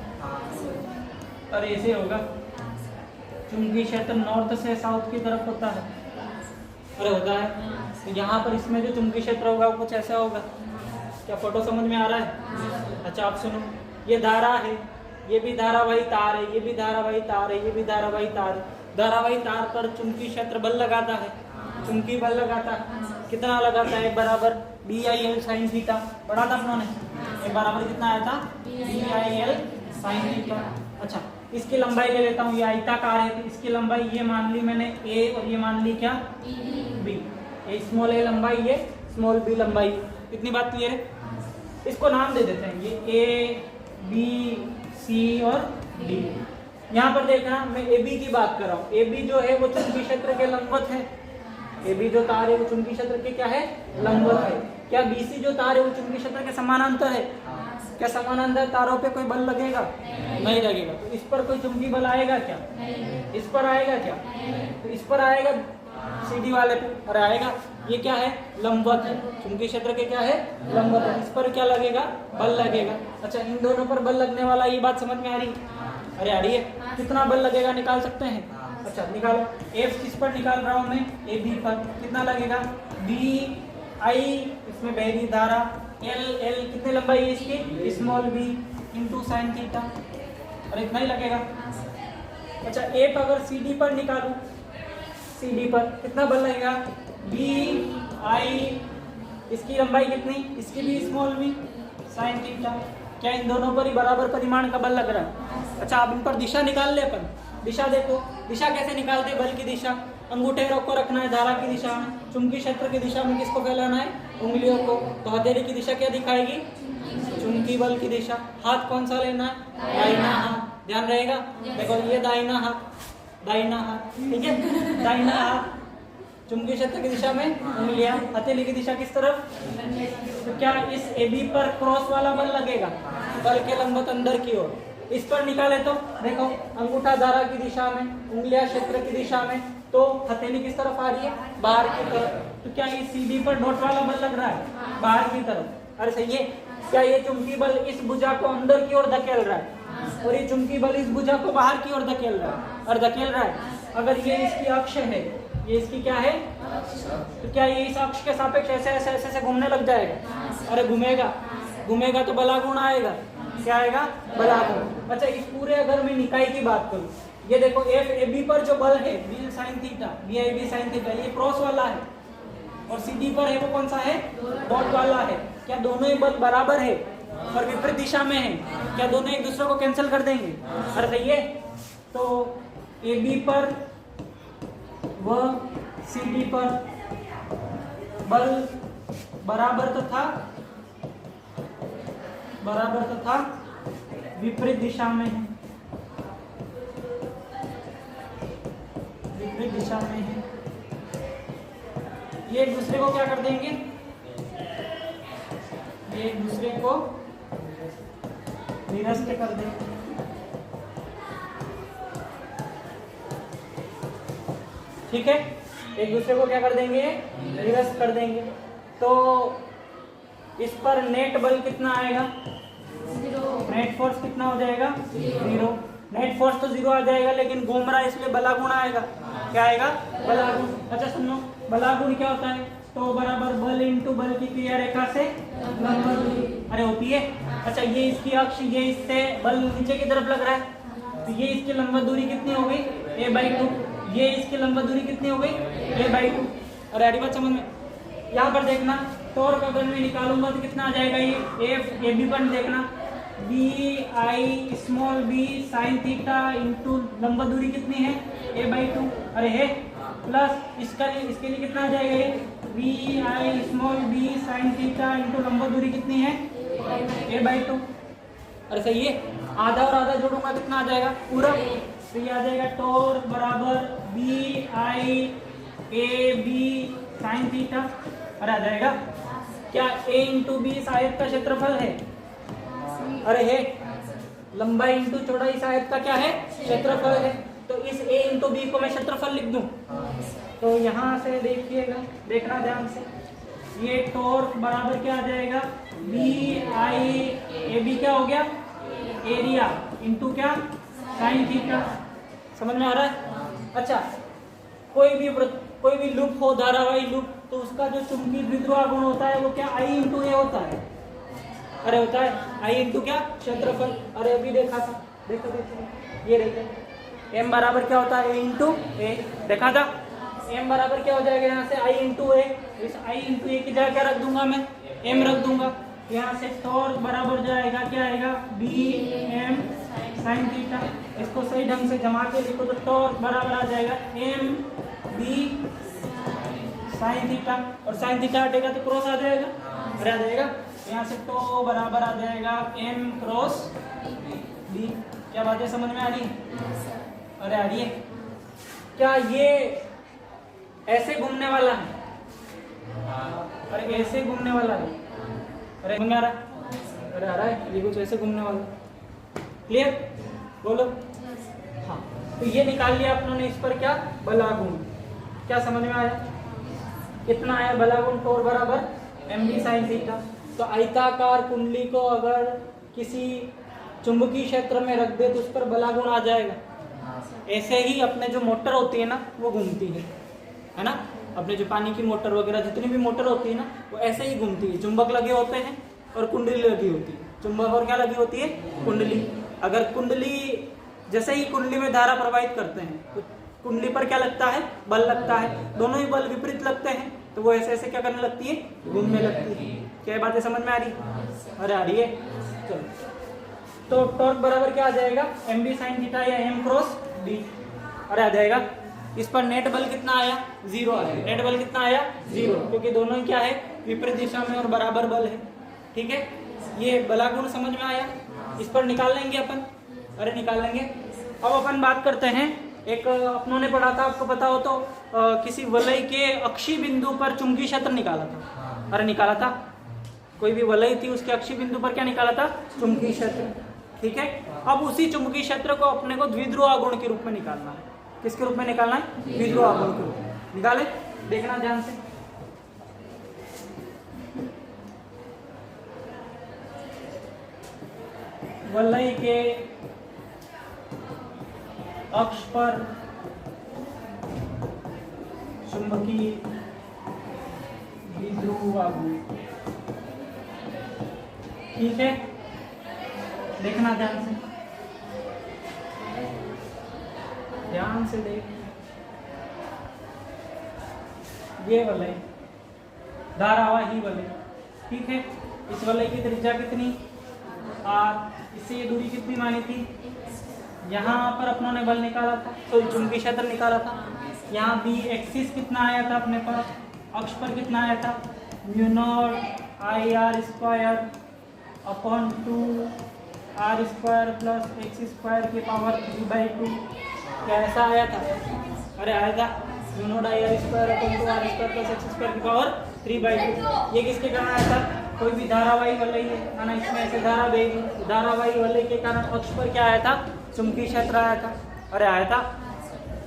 अरे ऐसे होगा। चुंबकीय क्षेत्र नॉर्थ से साउथ की तरफ होता है। अरे होता है। तो यहाँ पर इसमें जो चुंबकीय क्षेत्र होगा वो कुछ ऐसा होगा। क्या फोटो समझ में आ रहा है? अच्छा आप सुनो, ये धारा है, ये भी धारावाही तार है, ये भी धारावाही तार है, ये भी धारावाही तार है। धारावाही तार पर चुंबकीय क्षेत्र बल लगाता है, चुंबकीय बल लगाता है। कितना लगाता है? बराबर BIL sin थीटा। पढ़ा था अपनों ने? ये बराबर कितना आया था? BIL sin theta. अच्छा, इसकी लंबाई ले लेता हूँ। ये आयताकार है, तो इसकी लंबाई ये मान ली मैंने A, और ये मान ली क्या? B। ये स्मॉल a लंबाई, ये स्मॉल b लंबाई। इतनी बात क्लियर है? इसको नाम दे देते हैं, ये A, B, C और D। यहाँ पर देखना, मैं AB की बात कर रहा हूँ। AB जो है वो चुंबकीय क्षेत्र के लंबवत है। AB जो तार है वो चुंबकीय क्षेत्र के क्या है? लंबवत है। क्या BC जो तार है वो चुंबकीय क्षेत्र के समानांतर है? क्या समानांतर तारों पे कोई बल लगेगा? नहीं लगेगा। तो इस पर कोई चुंबकीय बल आएगा क्या? इस पर आएगा क्या? तो इस पर आएगा CD वाले पे, और आएगा। ये क्या है? लंबवत है। चुंबकीय क्षेत्र के क्या है? लंबवत है। इस पर क्या लगेगा? बल लगेगा। अच्छा, इन दोनों पर बल लगने वाला, ये बात समझ में आ रही? अरे आ रही है। कितना बल लगेगा निकाल सकते हैं? अच्छा निकालो। F किस पर निकाल रहा हूँ मैं? AB पर। कितना लगेगा? BI, इसमें बह रही धारा, L कितनी लंबाई है इसकी? Small b into sine theta. और इतना ही लगेगा। अच्छा, F अगर CD पर निकालूं, CD पर कितना बल लगेगा? BI, इसकी लंबाई कितनी? इसकी भी स्मॉल b साइन थीटा। क्या इन दोनों पर ही बराबर परिमाण का बल लग रहा है? अच्छा, अब इन पर दिशा निकाल ले अपन। दिशा देखो, दिशा कैसे निकालते? बल की दिशा, अंगूठे को रखना है धारा की दिशा में, चुंबकीय क्षेत्र की दिशा में किसको फैलाना है? उंगलियों को। तो हथेली की दिशा क्या दिखाएगी? चुंबकीय बल की दिशा। हाथ कौन सा लेना है? दाहिना हाथ। ध्यान रहेगा। देखो ये दाहिना हाथ, दाहिना हाथ, ठीक है? दाहिना हाथ, चुंबकीय क्षेत्र की दिशा में उंगलियां, हथेली की दिशा किस तरफ? तो क्या इस AB पर क्रॉस वाला बल लगेगा? बल के लंबवत अंदर की ओर। इस पर निकाले तो देखो, अंगूठा धारा की दिशा में, उंगलियां क्षेत्र की दिशा में, तो हथेली किस तरफ आ रही है? बाहर की तरफ। तो क्या ये CD पर डॉट वाला बल लग रहा है? बाहर की तरफ। अरे सही है। क्या ये चुंबकीय बल इस भुजा को अंदर की ओर धकेल रहा है, और ये चुंबकीय बल इस भुजा को बाहर की ओर धकेल रहा है? और धकेल रहा है। अगर ये इसकी अक्ष है, ये इसकी क्या है, तो क्या ये इस अक्ष के सापेक्ष ऐसे ऐसे ऐसे ऐसे घूमने लग जाएगा? अरे घूमेगा, घूमेगा तो बलागुण आएगा। क्या आएगा? बलागुण। अच्छा, इस पूरे अगर मैं निकाय की बात करूं, ये देखो एफ ए बी पर जो बल है B sine theta, B I B sine theta, ये क्रॉस वाला है, और सी डी पर है वो कौन सा है? डॉट वाला है। क्या दोनों ही बल बराबर है और विपरीत दिशा में है? क्या दोनों एक दूसरे को कैंसिल कर देंगे? अरे सही है। तो ए बी पर व सी डी पर बल बराबर तथा विपरीत दिशा में है, विपरीत दिशा में है। ये एक दूसरे को क्या कर देंगे? ये एक दूसरे को निरस्त कर देंगे। ठीक है, एक दूसरे को क्या कर देंगे? निरस्त कर देंगे। तो इस पर नेट बल कितना आएगा? नेट फोर्स कितना हो जाएगा? 0। नेट फोर्स तो 0 आ जाएगा, लेकिन घूम रहा है इसलिए बलागुण आएगा। क्या आएगा? बलागुण। अच्छा सुनो, बलागुण क्या होता है? तो बराबर बल इंटू बल की क्रिया रेखा से लंब दूरी। अरे होती है। अच्छा, ये इसकी अक्ष, ये इससे बल नीचे की तरफ लग रहा है, तो ये इसकी लंब दूरी कितनी हो गई? a/2। ये इसकी लंब दूरी कितनी हो गई? a/2। और यारी बात समझ में? यहाँ पर देखना, टॉर्क अगर मैं निकालूंगा तो कितना आ जाएगा? ये एफ ए बी पर देखना, B I small B sine theta into लंब दूरी कितनी है? a/2। अरे है, प्लस इसके लिए कितना आ जाएगा? ये B I small B sine theta into लंब दूरी कितनी है? a/2। अरे सही है। आधा और आधा जोड़ूंगा कितना आ जाएगा? पूरा। तो ये आ जाएगा टॉर्क बराबर B I A B sine theta. अरे आ जाएगा। क्या a इंटू बी इस आयत का क्षेत्रफल है? अरे है। लंबाई इंटू चौड़ाई इस आयत का क्या है? क्षेत्रफल है। तो इस a इंटू बी को मैं क्षेत्रफल लिख दूं, तो यहाँ से देखिएगा, देखना ध्यान से, ये टॉर्क बराबर क्या आ जाएगा? बी आई ए बी क्या हो गया? एरिया इंटू क्या? Sine theta. समझ में आ रहा है? अच्छा, कोई भी लूप हो, धारावाही लूप, तो उसका जो चुंबकीय द्विध्रुव गुण होता है वो क्या? आई इंटू ए होता है। अरे होता है आई इंटू क्या? क्षेत्रफल। अरे अभी देखा था, देखो ये रही, एम बराबर क्या होता है? ए इंटू ए। देखा था, एम बराबर क्या हो जाएगा यहाँ से? आई इंटू ए। इस आई इंटू ए की जगह क्या रख दूंगा मैं? एम रख दूंगा। यहाँ से टॉर्क बराबर जाएगा, क्या आएगा? B M sine theta. इसको सही ढंग से जमा के लिखो तो टॉर्क बराबर आ जाएगा एम बी साइन थीटा, और साइन थीटा हटेगा तो क्रॉस आ जाएगा। अरे आ जाएगा, यहाँ से टो बराबर आ जाएगा एम क्रॉस बी। क्या बात है, समझ में आ रही है? अरे आ रही है। क्या ये ऐसे घूमने वाला है? अरे ऐसे घूमने वाला है। अरे समझ में आ रहा है? अरे आ रहा है, ये कुछ ऐसे घूमने वाला। क्लियर? बोलो। हाँ, तो ये निकाल लिया अपनों ने। इस पर क्या? बलागुण। क्या समझ में आया? कितना आया बलागुण? टॉर्क बराबर एम बी साइन थीटा। तो आयताकार कुंडली को अगर किसी चुंबकीय क्षेत्र में रख दे तो उस पर बलागुण आ जाएगा। ऐसे ही अपने जो मोटर होती है ना, वो घूमती है ना? अपने जो पानी की मोटर वगैरह जितनी भी मोटर होती है ना, वो ऐसे ही घूमती है। चुंबक लगे होते हैं और कुंडली लगी होती है। चुंबक और क्या लगी होती है? कुंडली। अगर कुंडली, जैसे ही कुंडली में धारा प्रवाहित करते हैं तो कुंडली पर क्या लगता है? बल लगता है। दोनों ही बल विपरीत लगते हैं, तो वो ऐसे ऐसे क्या करने लगती है? घूमने लगती है। क्या बातें समझ में आ रही? अरे आ रही है। चलो, तो टॉर्क बराबर क्या आ जाएगा? एम बी साइन थीटा या एम क्रॉस बी। अरे आ जाएगा। इस पर नेट बल कितना आया? 0 आया। नेट बल कितना आया? 0, क्योंकि दोनों ही क्या है? विपरीत दिशा में और बराबर बल है। ठीक है, ये बलागुण समझ में आया। इस पर निकाल लेंगे अपन। अरे निकाल लेंगे। अब अपन बात करते हैं, एक अपनों ने पढ़ा था, आपको पता हो तो, किसी वलय के अक्षीय बिंदु पर चुंबकीय क्षेत्र निकाला था। अरे निकाला था, कोई भी वलय थी उसके अक्षीय बिंदु पर क्या निकाला था? चुंबकीय क्षेत्र। ठीक है, अब उसी चुंबकीय क्षेत्र को अपने को द्विध्रुव आघूर्ण के रूप में निकालना है। किसके रूप में निकालना है? द्विध्रुव आघूर्ण के रूप में। निकाले, देखना ध्यान से। वलय के अक्ष पर चुंबकीय द्विध्रुव आघूर्ण। ठीक है, देखना ध्यान से, ध्यान से देख। ये वलय धारावाही वलय, ठीक है। इस वलय की त्रिज्या कितनी r, इससे ये दूरी कितनी मानी थी, यहाँ पर अपनों ने बल निकाला था, तो चुंबकीय क्षेत्र निकाला था। यहाँ बी एक्सिस कितना आया था अपने पास, अक्ष पर कितना आया था, mu naught I R square upon 2 R square plus X square की पावर 3/2। क्या ऐसा आया था? अरे आया था, mu naught I R square upon 2 R square plus X square की पावर 3/2। ये किसके कारण आया था? कोई भी धारावाही वलय है ना, इसमें ऐसे धारा बहेगी, धारावाही वलय के कारण अक्ष पर क्या आया था, चुंबकीय क्षेत्र आया था। अरे आया था।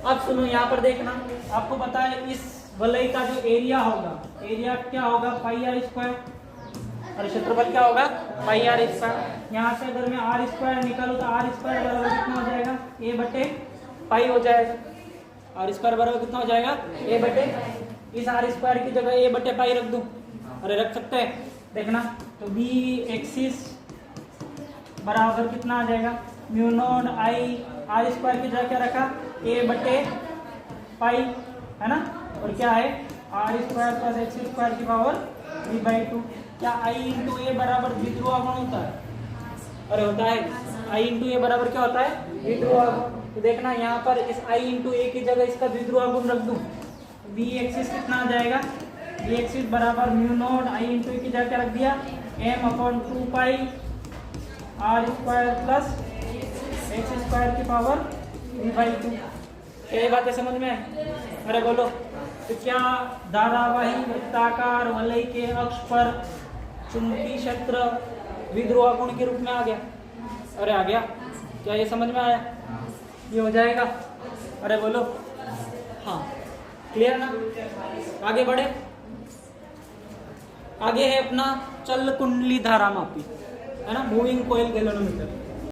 अब सुनो, यहाँ पर देखना, आपको पता है इस वलय का जो एरिया होगा, एरिया क्या होगा, पाई आर स्क्वायर, और क्षेत्रफल क्या होगा, पाई आर स्क्वायर। यहाँ से अगर मैं आर स्क्वायर निकालूँ तो आर स्क्वायर बराबर कितना हो जाएगा, ए बटे पाई हो जाएगा। आर स्क्वायर बराबर कितना हो जाएगा, ए बटे, इस आर स्क्वायर की जगह ए बटे पाई रख दूं, अरे रख सकते हैं, देखना। तो बी एक्सिस बराबर कितना आ जाएगा, mu naught I R square की जगह क्या रखा, ए बटे पाई, है ना, और क्या है R square plus X square की पावर 3/2। क्या आई इंटू ए बराबर द्विध्रुव आघूर्ण होता है? अरे होता है, आई इंटू ए बराबर क्या होता है, द्विध्रुव आघूर्ण। तो देखना यहाँ पर इस आई इंटू ए की जगह इसका द्विध्रुव आघूर्ण रख दूं, बी एक्सिस कितना आ जाएगा, बी एक्सिस बराबर mu naught I into A की जगह क्या रख दिया, M upon 2 pi R square plus X square की पावर 3/2। क्या ये बातें समझ में है? अरे बोलो, तो क्या धारावाही वृत्ताकार वलय के अक्ष पर चुंबकीय क्षेत्र द्विध्रुव आघूर्ण के रूप में आ गया? अरे आ गया। क्या ये समझ में आया? ये हो जाएगा। अरे बोलो, हाँ क्लियर ना? आगे बढ़े। आगे है अपना चल कुंडली धारा मापी, है ना, मूविंग कोयल गैल्वेनोमीटर।